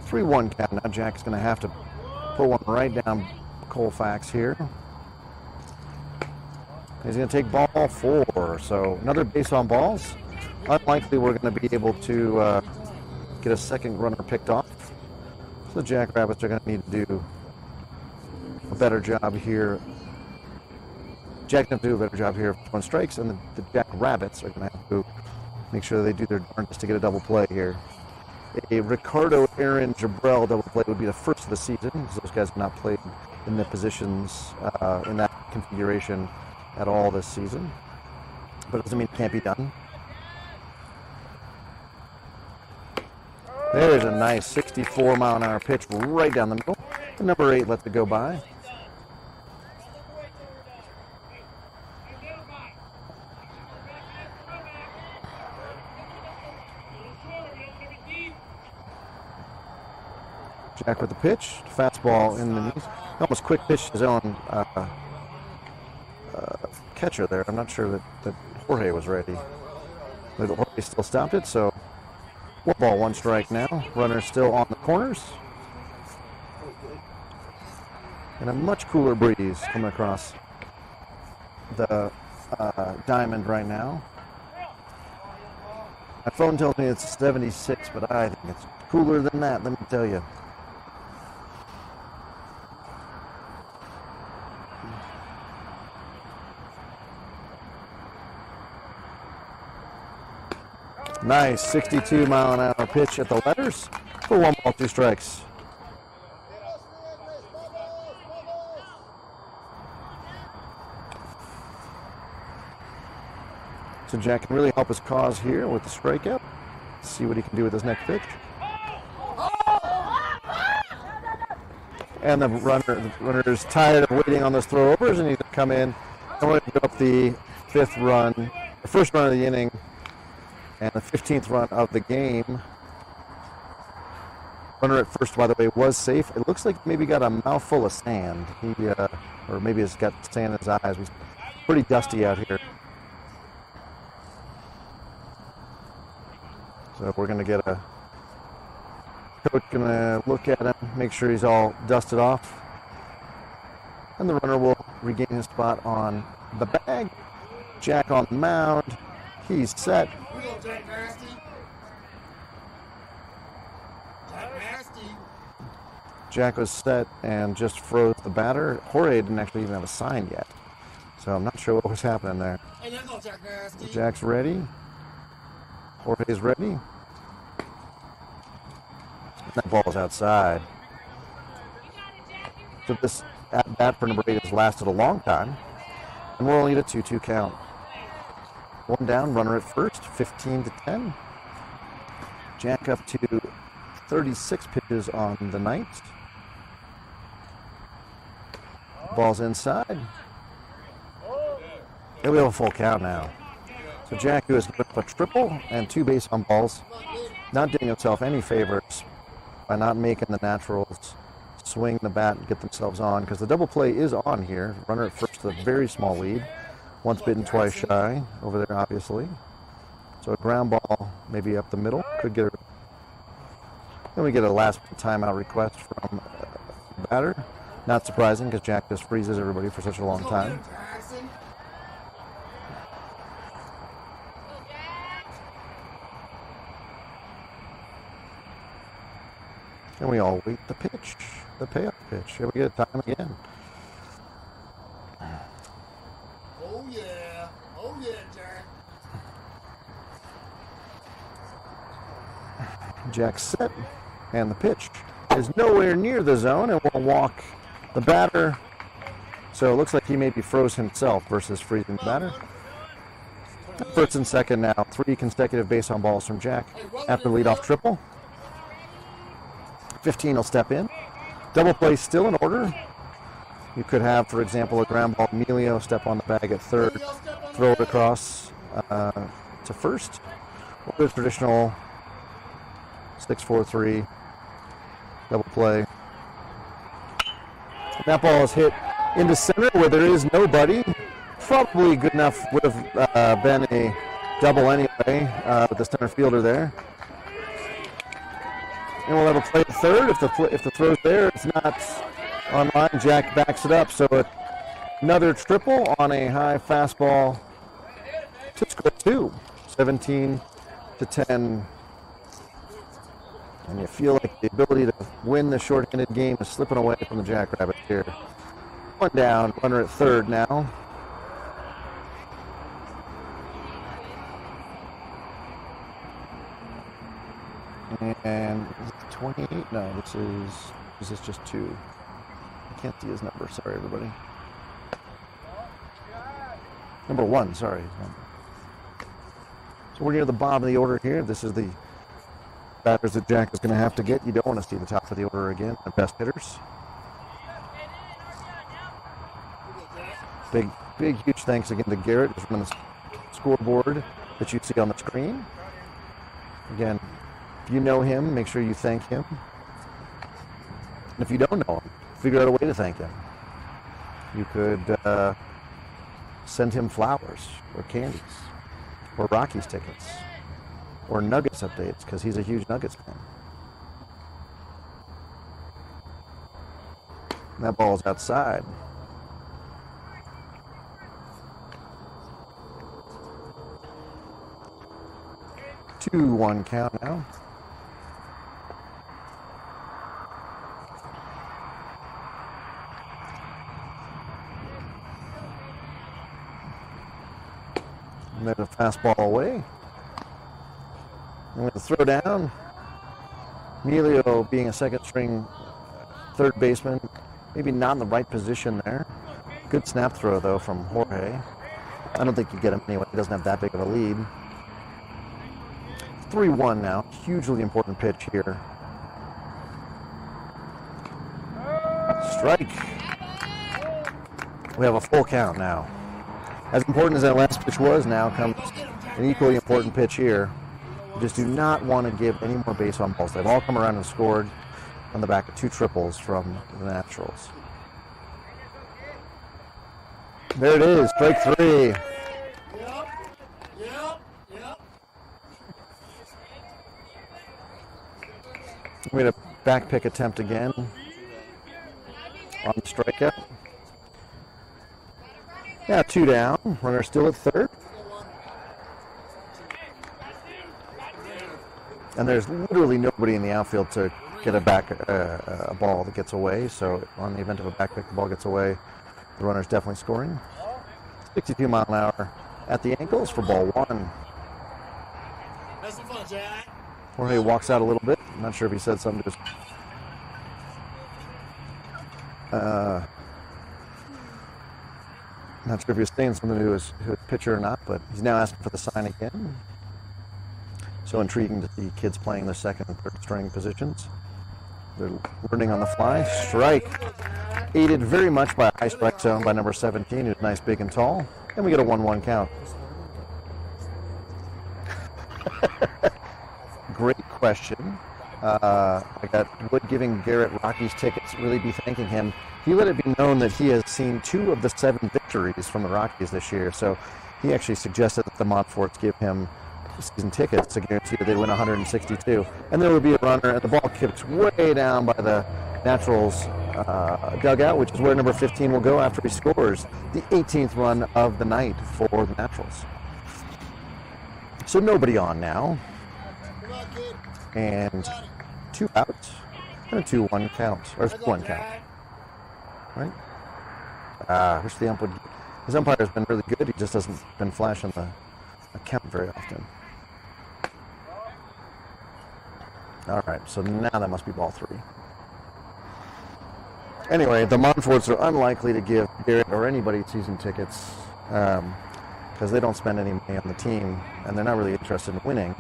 3-1 count. Now Jack's going to have to put one right down Colfax here. He's going to take ball 4. So another base on balls. Unlikely we're going to be able to get a second runner picked off. So the Jackrabbits are going to need to do a better job here. Jack's going to do a better job here of throwing strikes, and the Jackrabbits are going to have to make sure they do their darndest to get a double play here. A Ricardo Aaron Jabrell double play would be the first of the season, because those guys have not played in the positions in that configuration at all this season. But it doesn't mean it can't be done. There's a nice 64-mile-an-hour pitch right down the middle. The number 8 lets it go by. Jack with the pitch, fastball in the knees. Almost quick pitch his own catcher there. I'm not sure that Jorge was ready. But Jorge still stopped it, so 1 ball, 1 strike now. Runner still on the corners. And a much cooler breeze coming across the diamond right now. My phone tells me it's 76, but I think it's cooler than that, let me tell you. Nice 62-mile-an-hour pitch at the letters for 1 ball, 2 strikes. So Jack can really help his cause here with the strikeout. See what he can do with his next pitch. And the runner is tired of waiting on those throwovers, and he's going to come in and we're going to give up the 5th run, the first run of the inning, and the 15th run of the game. Runner at first, by the way, was safe. It looks like maybe got a mouthful of sand. Or maybe he's got sand in his eyes. It's pretty dusty out here. So we're going to get a coach going to look at him, make sure he's all dusted off. And the runner will regain his spot on the bag. Jack on the mound. He's set. Jack Nasty. Jack Nasty. Jack was set and just froze the batter. Jorge didn't actually even have a sign yet. So I'm not sure what was happening there. Hey, there goes Jack Nasty. Jack's ready. Jorge's ready. That ball's outside. So this at-bat for number 8 has lasted a long time. And we're only at a 2-2 count. 1 down, runner at first, 15-10. Jack up to 36 pitches on the night. Ball's inside. And we have a full count now. So Jack, who has put up a triple and 2 base on balls, not doing himself any favors by not making the Naturals swing the bat and get themselves on, because the double play is on here. Runner at first, a very small lead. Once bitten, twice shy over there, obviously. So a ground ball, maybe up the middle, could get a. Then we get a last timeout request from the batter. Not surprising, because Jack just freezes everybody for such a long time. And we all wait the pitch, the payoff pitch. Here we get time again. Oh yeah. Oh yeah, Jack. Jack's set, and the pitch is nowhere near the zone, and will walk the batter. So it looks like he maybe froze himself versus freezing the batter. First and second now. 3 consecutive base on balls from Jack after leadoff triple. 15 will step in. Double play still in order. You could have, for example, a ground ball. Emilio step on the bag at third, throw it across to first. Or the traditional 6-4-3 double play. That ball is hit into center where there is nobody. Probably good enough, would have been a double anyway with the center fielder there. And we'll have a play at third. If the throw's there, it's not on line. Jack backs it up. So another triple on a high fastball to score 2. 17-10. And you feel like the ability to win the short-handed game is slipping away from the Jackrabbits here. One down, runner at third now. And is it 28? No, is this just 2? I can't see his number. Sorry, everybody. Number 1, sorry. So we're near the bottom of the order here. This is the batters that Jack is going to have to get. You don't want to see the top of the order again. The best hitters. Big, huge thanks again to Garrett, who's running the scoreboard that you see on the screen. Again, if you know him, make sure you thank him. And if you don't know him, figure out a way to thank him. You could send him flowers or candies or Rockies tickets or Nuggets updates because he's a huge Nuggets fan. And that ball's outside. 2-1 count now. And then a fastball away. I'm going to throw down. Emilio being a second string third baseman, maybe not in the right position there. Good snap throw though from Jorge. I don't think you get him anyway. He doesn't have that big of a lead. 3-1 now. Hugely important pitch here. Strike. We have a full count now. As important as that last pitch was, now comes an equally important pitch here. You just do not want to give any more base on balls. They've all come around and scored on the back of 2 triples from the Naturals. There it is, strike 3. We had a back pick attempt again on the strikeout. Yeah, 2 down. Runner still at third. And there's literally nobody in the outfield to get a ball that gets away. So on the event of a back pick, the ball gets away, the runner's definitely scoring. 62 mile an hour at the ankles for ball 1. Have some fun, Jack. Jorge walks out a little bit. I'm not sure if he said something to his not sure if he was saying something to his pitcher or not, but he's now asking for the sign again. So intriguing to see kids playing their second and third string positions. They're learning on the fly. Strike. Aided very much by a high strike zone by number 17, who's nice, big, and tall. And we get a 1-1 count. Great question. Would giving Garrett Rockies tickets really be thanking him? He let it be known that he has seen 2 of the 7 victories from the Rockies this year. So he actually suggested that the Montforts give him season tickets to guarantee that they'd win 162. And there would be a runner, and the ball kicked way down by the Naturals dugout, which is where number 15 will go after he scores the 18th run of the night for the Naturals. So nobody on now. And 2 outs. And a 2-1 count, or 1 count. Right? I wish the ump would. His umpire's been really good. He just hasn't been flashing the count very often. All right, so now that must be ball 3. Anyway, the Montforts are unlikely to give Garrett or anybody season tickets because they don't spend any money on the team, and they're not really interested in winning.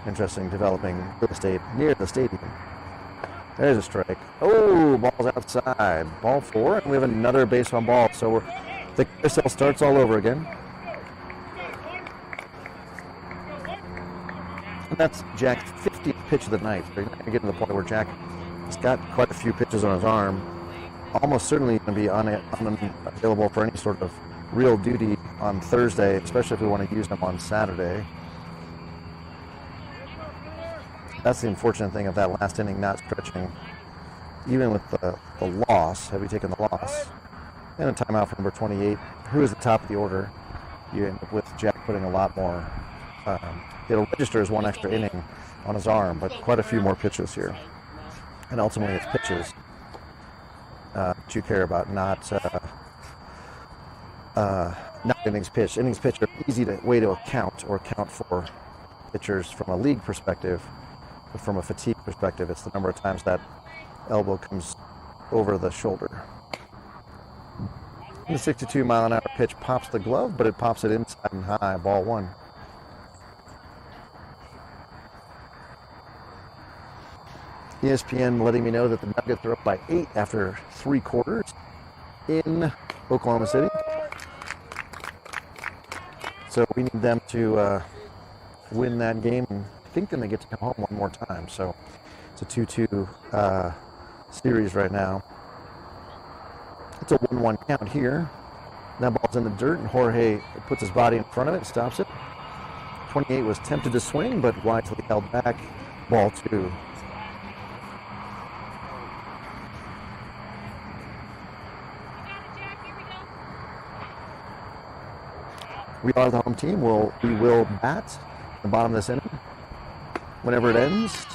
Interested in developing real estate near the stadium. There's a strike. Oh, ball's outside. Ball 4, and we have another base on ball. So the carousel starts all over again. And that's Jack's 50th pitch of the night. So you're not going to get to the point where Jack has got quite a few pitches on his arm. Almost certainly going to be unavailable for any sort of real duty on Thursday, especially if we want to use him on Saturday. That's the unfortunate thing of that last inning not stretching. Even with the loss, had we taken the loss, and a timeout for number 28, who is the top of the order, you end up with Jack putting a lot more. It'll register as 1 extra inning on his arm, but quite a few more pitches here. And ultimately it's pitches that you care about, not innings pitched. Innings pitched are easy way to account for pitchers from a league perspective. But from a fatigue perspective, it's the number of times that elbow comes over the shoulder. And the 62-mile-an-hour pitch pops the glove, but it pops it inside and high, ball 1. ESPN letting me know that the Nuggets are up by 8 after 3 quarters in Oklahoma City. So we need them to win that game, and I think then they get to come home one more time. So it's a 2-2 series right now. It's a 1-1 count here. That ball's in the dirt, and Jorge puts his body in front of it, stops it. 28 was tempted to swing, but wisely held back. Ball 2. We are the home team. We will bat the bottom of this inning whenever it ends,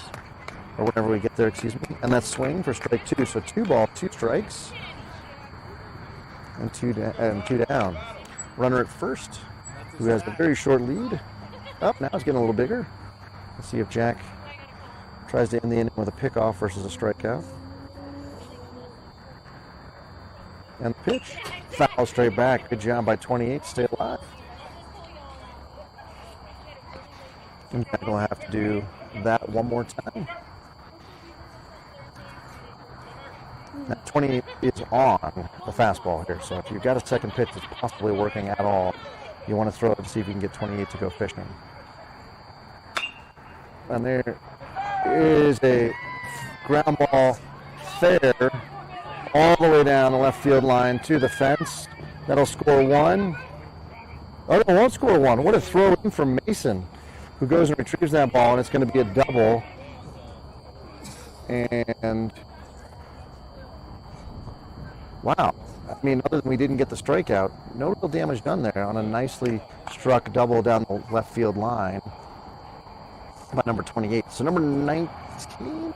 or whenever we get there, excuse me. And that's swing for strike 2. So 2 balls, 2 strikes, and 2 down. Runner at first, who has a very short lead. Up now it's getting a little bigger. Let's see if Jack tries to end the inning with a pickoff versus a strikeout. And the pitch, foul straight back. Good job by 28 to stay alive. And Jack will have to do that one more time. Now 28 is on the fastball here, so if you've got a second pitch that's possibly working at all, you want to throw it to see if you can get 28 to go fishing. And there is a ground ball fair all the way down the left field line to the fence. That'll score 1. Oh, it won't score 1. What a throw in from Mason, who goes and retrieves that ball, and it's going to be a double. And wow, I mean, other than we didn't get the strikeout, no real damage done there on a nicely struck double down the left field line by number 28. So number 19,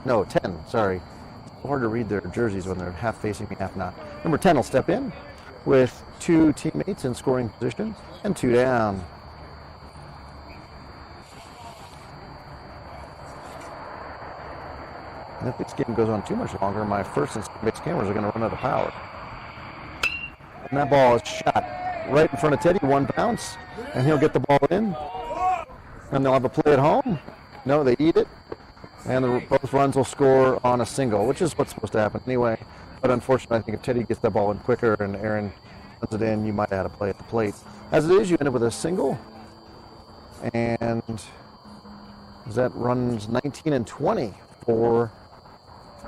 no, 10, sorry. It's hard to read their jerseys when they're half facing me, half not. Number 10 will step in with 2 teammates in scoring position and 2 down. And if this game goes on too much longer, my first and second base cameras are going to run out of power. And that ball is shot right in front of Teddy, 1 bounce, and he'll get the ball in. And they'll have a play at home. No, they eat it. And both runs will score on a single, which is what's supposed to happen anyway. But unfortunately, I think if Teddy gets that ball in quicker and Aaron runs it in, you might have had a play at the plate. As it is, you end up with a single. And that runs 19 and 20 for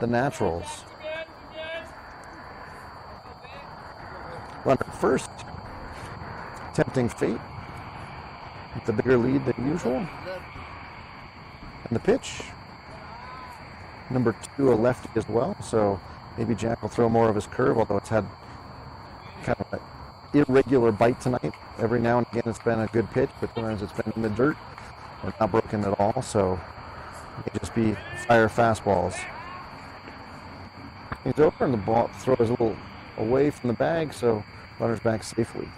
the Naturals. Runner first, tempting fate with the bigger lead than usual. And the pitch, number 2, a lefty as well, so maybe Jack will throw more of his curve, although it's had kind of an irregular bite tonight. Every now and again it's been a good pitch, but sometimes it's been in the dirt and not broken at all, so it may just be fire fastballs. He's over, and the ball throw is a little away from the bag, so runner's back safely.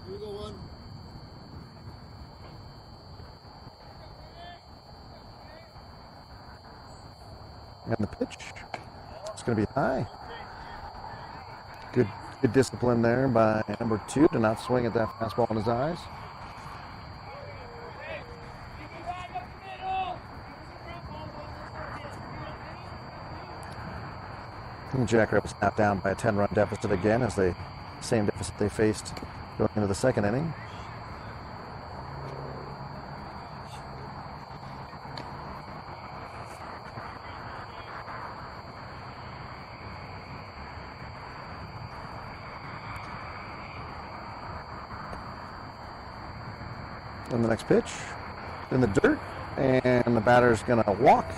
Here we go, one. And the pitch. It's going to be high. Good discipline there by number 2 to not swing at that fastball in his eyes. And the Jackrabbits snapped down by a 10-run deficit again, as the same deficit they faced going into the second inning. And the next pitch in the dirt, and the batter's going to walk.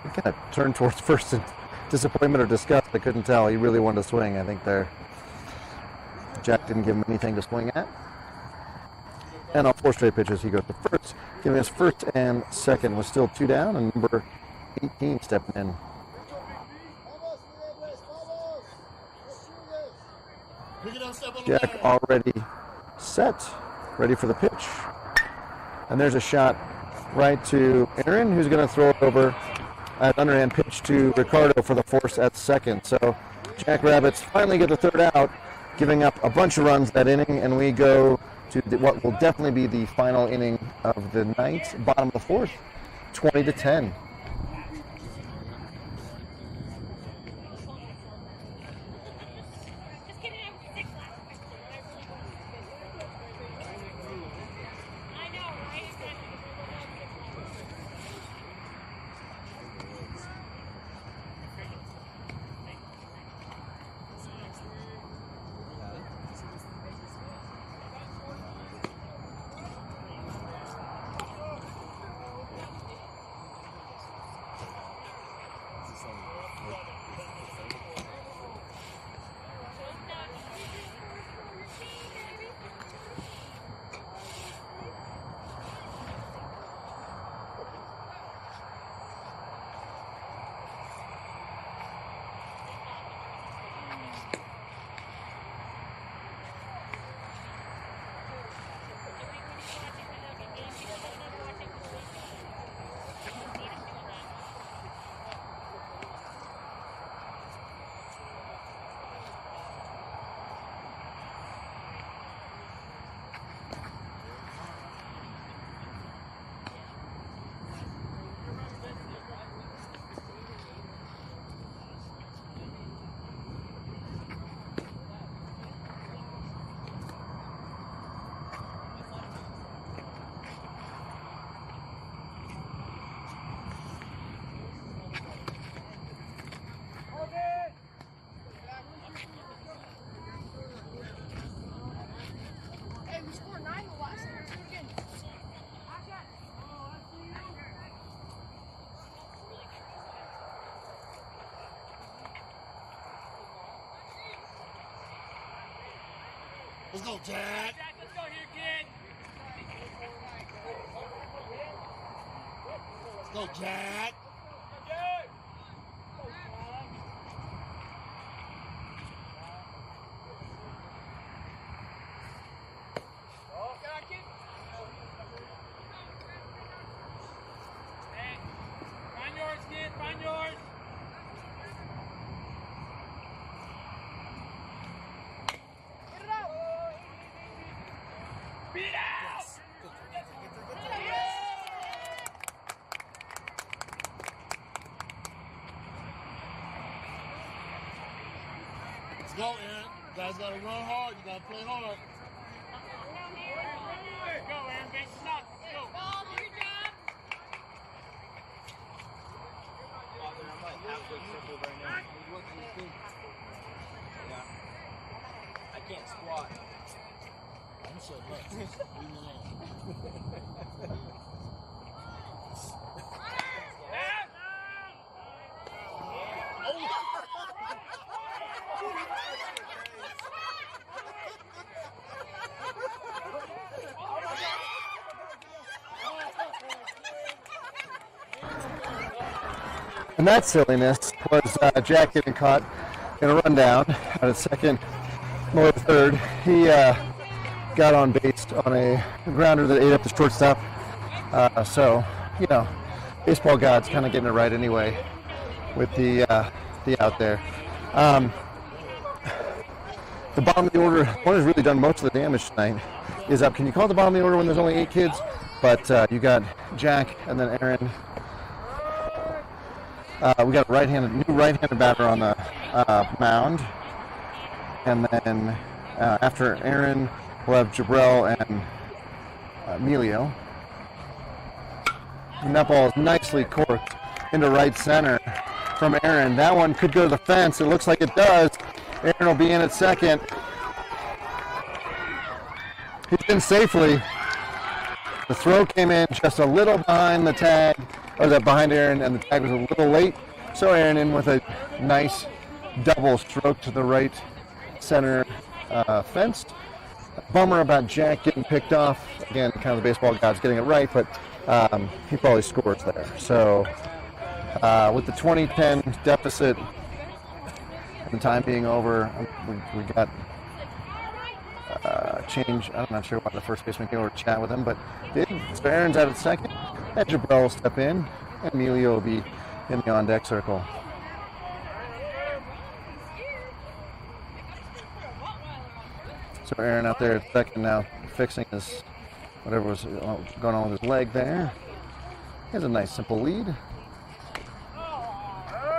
He kind of turned towards first in disappointment or disgust. I couldn't tell. He really wanted to swing. I think there, Jack didn't give him anything to swing at. And on 4 straight pitches, he goes to first, giving us first and second. Was still 2 down, and number 18 stepping in. Jack already set, ready for the pitch. And there's a shot right to Aaron, who's going to throw it over at underhand pitch to Ricardo for the force at second. So Jackrabbits finally get the third out, giving up a bunch of runs that inning, and we go to what will definitely be the final inning of the night, bottom of the fourth, 20-10. Let's go, Jack. Let's go here, kid. Let's go, Jack. Hey, find yours, kid. Find yours. Beat out! Let's go, Aaron. You guys got to run hard. You got to play hard. Go, Aaron. Base is up. Go. Ball, do your job. I'm like halfway crippled right now. Yeah. I can't squat. I'm so much. Leave me alone. And that silliness was Jack getting caught in a rundown at second, or third. He got on base on a grounder that ate up the shortstop. So, you know, baseball gods kind of getting it right anyway with the out there. The bottom of the order, one has really done most of the damage tonight, is up. Can you call the bottom of the order when there's only 8 kids? But you got Jack and then Aaron. We got a new right-handed batter on the mound. And then after Aaron, we'll have Jabril and Emilio. And that ball is nicely corked into right center from Aaron. That one could go to the fence. It looks like it does. Aaron will be in at second. He's in safely. The throw came in just a little behind the tag, or behind Aaron, and the tag was a little late. So Aaron in with a nice double stroke to the right center fence. Bummer about Jack getting picked off. Again, kind of the baseball gods getting it right, but he probably scores there. So with the 20-10 deficit and the time being over, we got change. I'm not sure why the first baseman came over to chat with him, but did. So Aaron's out at second, and Jabril will step in, and Emilio will be in the on-deck circle. So Aaron out there at second now, fixing his, whatever was going on with his leg there. He has a nice simple lead.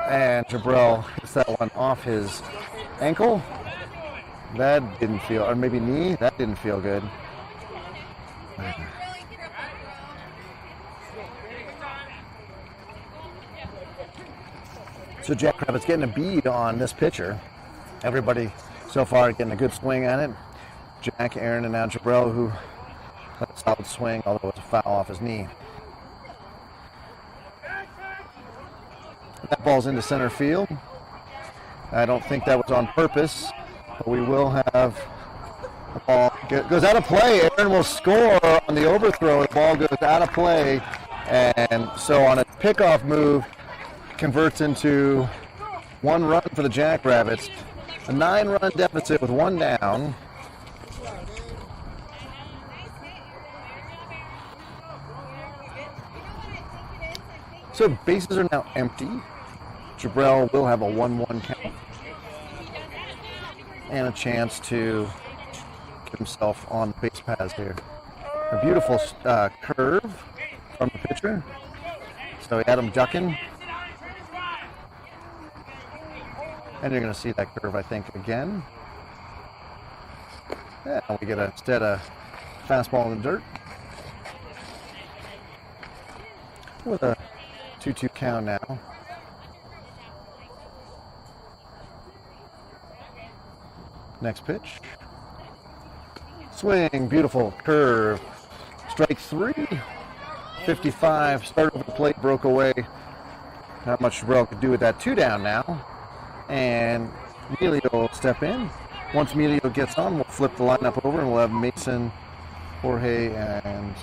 And Jabril hits that one off his ankle. That didn't feel, or maybe knee, that didn't feel good. So Jackrabbit's getting a bead on this pitcher. Everybody so far getting a good swing at it. Jack, Aaron, and now Jabril, who had a solid swing, although it was a foul off his knee. That ball's into center field. I don't think that was on purpose, but we will have the ball goes out of play. Aaron will score on the overthrow. The ball goes out of play, and so on a pickoff move, converts into 1 run for the Jackrabbits. A 9-run deficit with 1 down. So bases are now empty. Jabril will have a 1-1 count and a chance to get himself on the base paths here. A beautiful curve from the pitcher. So he had him ducking. And you're going to see that curve, I think, again. And we get instead a fastball in the dirt with a 2-2 count now. Next pitch. Swing, beautiful curve. Strike 3. 55. Started over the plate, broke away. Not much Jabril could do with that. 2 down now. And Emilio will step in. Once Emilio gets on, we'll flip the lineup over and we'll have Mason, Jorge, and,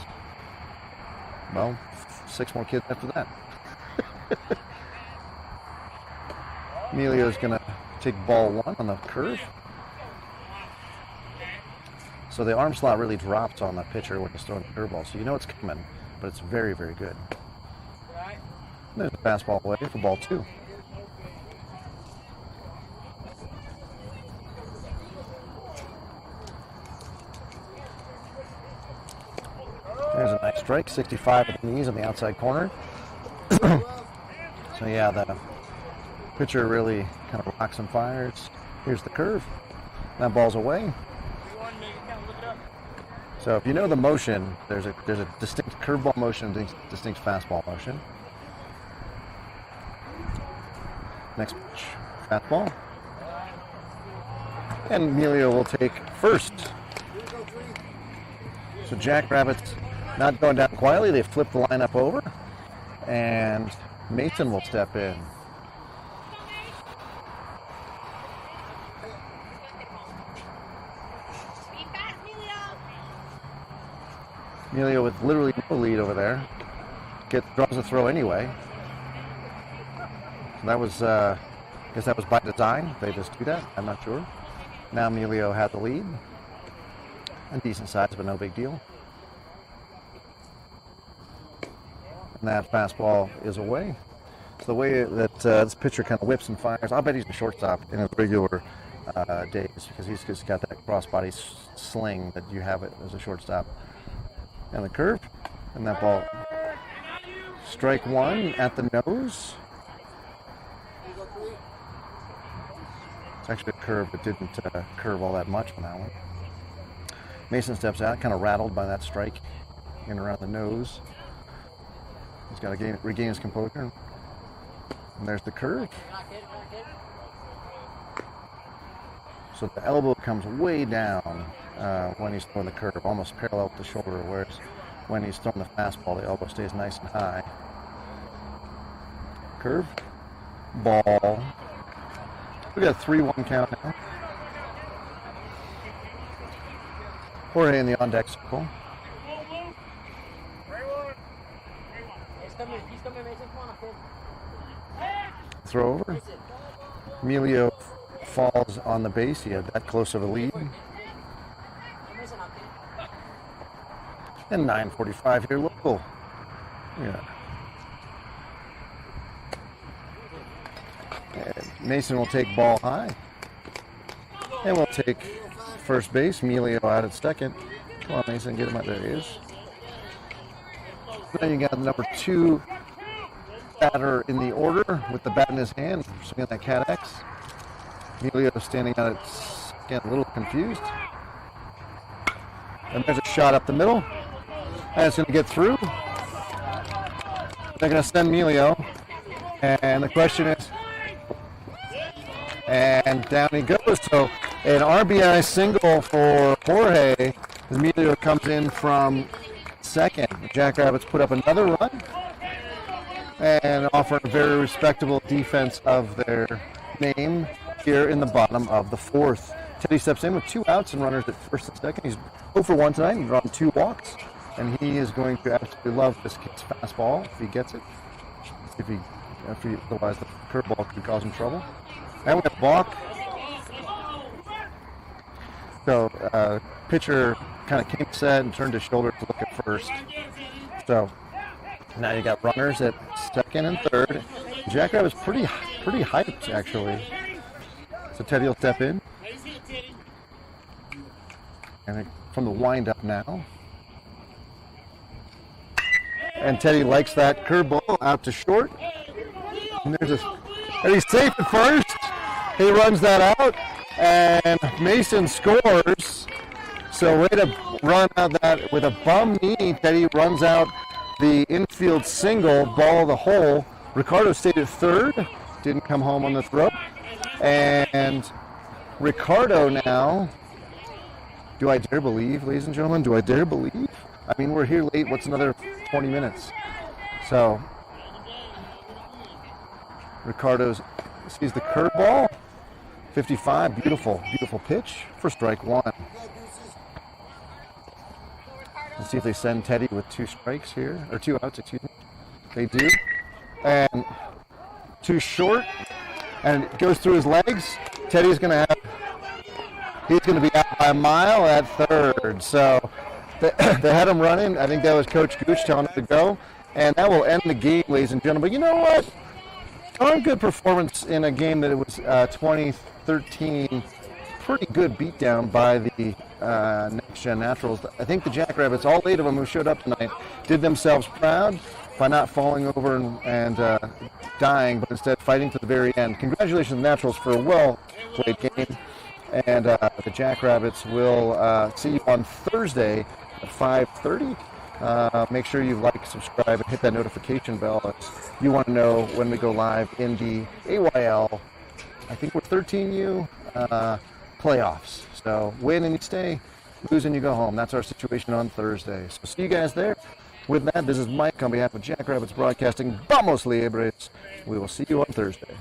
well, 6 more kids after that. Emilio's going to take ball 1 on the curve. So the arm slot really drops on the pitcher when he's throwing the curveball. So you know it's coming, but it's very, very good. There's a fastball away for ball 2. There's a nice strike, 65 at the knees on the outside corner. So yeah, the pitcher really kind of rocks and fires. Here's the curve. That ball's away. So if you know the motion, there's a distinct curveball motion, distinct fastball motion. Next pitch, fastball. And Emilio will take first. So Jackrabbits not going down quietly. They flip the lineup over. And Mason will step in. Emilio with literally no lead over there. Draws a throw anyway. that was, I guess that was by design. They just do that. I'm not sure. Now Emilio had the lead. A decent size, but no big deal. And that fastball is away. So the way that this pitcher kind of whips and fires, I'll bet he's a shortstop in his regular days, because he's just got that crossbody sling that you have it as a shortstop. And the curve, and that ball. Strike one at the nose. It's actually a curve, but didn't curve all that much on that one. Mason steps out, kind of rattled by that strike in and around the nose. He's got to regain his composure. And there's the curve. So the elbow comes way down when he's throwing the curve, almost parallel with the shoulder, whereas when he's throwing the fastball, the elbow stays nice and high. Curve, ball. We got a 3-1 count now. Jorge in the on-deck circle. Throw over. Emilio falls on the base. He had that close of a lead. And 9:45 here local. Yeah. And Mason will take ball high. And we'll take first base. Emilio out at second. Come on, Mason, get him out. There he is. Then you got number 2 batter in the order with the bat in his hand, swinging that cat X. Emilio standing out at second, a little confused. And there's a shot up the middle. And it's going to get through. They're going to send Emilio. And the question is, and down he goes. So an RBI single for Jorge. Emilio comes in from second. The Jackrabbits put up another run and offer a very respectable defense of their name here in the bottom of the 4th. Teddy steps in with 2 outs and runners at first and second. He's 0 for 1 tonight and drawn 2 walks. And he is going to absolutely love this kid's fastball if he gets it. Otherwise the curveball could cause him trouble. And we have balk. So pitcher kind of came set and turned his shoulder to look at first. So now you got runners at second and third. Jackrabbit's pretty hyped actually. So Teddy will step in. And from the windup now. And Teddy likes that curveball out to short. And and he's safe at first. He runs that out. And Mason scores. So way to run out that with a bum knee. Teddy runs out the infield single, ball of the hole. Ricardo stayed at third. Didn't come home on the throw. And Ricardo now, do I dare believe, ladies and gentlemen, do I dare believe? I mean, we're here late. What's another 20 minutes? So Ricardo sees the curveball. 55, beautiful pitch for strike 1. Let's see if they send Teddy with 2 strikes here, or 2 outs, excuse me. They do. And too short, and it goes through his legs. Teddy's going to be out by a mile at third. So they had him running. I think that was Coach Gooch telling him to go. And that will end the game, ladies and gentlemen. But you know what? Darn good performance in a game that it was 2013. Pretty good beatdown by the CreekNextGenNaturals. I think the Jackrabbits, all 8 of them who showed up tonight, did themselves proud by not falling over and dying, but instead fighting to the very end. Congratulations, Naturals, for a well-played game. And the Jackrabbits will see you on Thursday at 5:30. Make sure you like, subscribe, and hit that notification bell if you want to know when we go live in the AYL. I think we're 13U playoffs. So win and you stay, lose and you go home. That's our situation on Thursday. So see you guys there. With that, this is Mike on behalf of Jackrabbits Broadcasting. Vamos Liebres. We will see you on Thursday.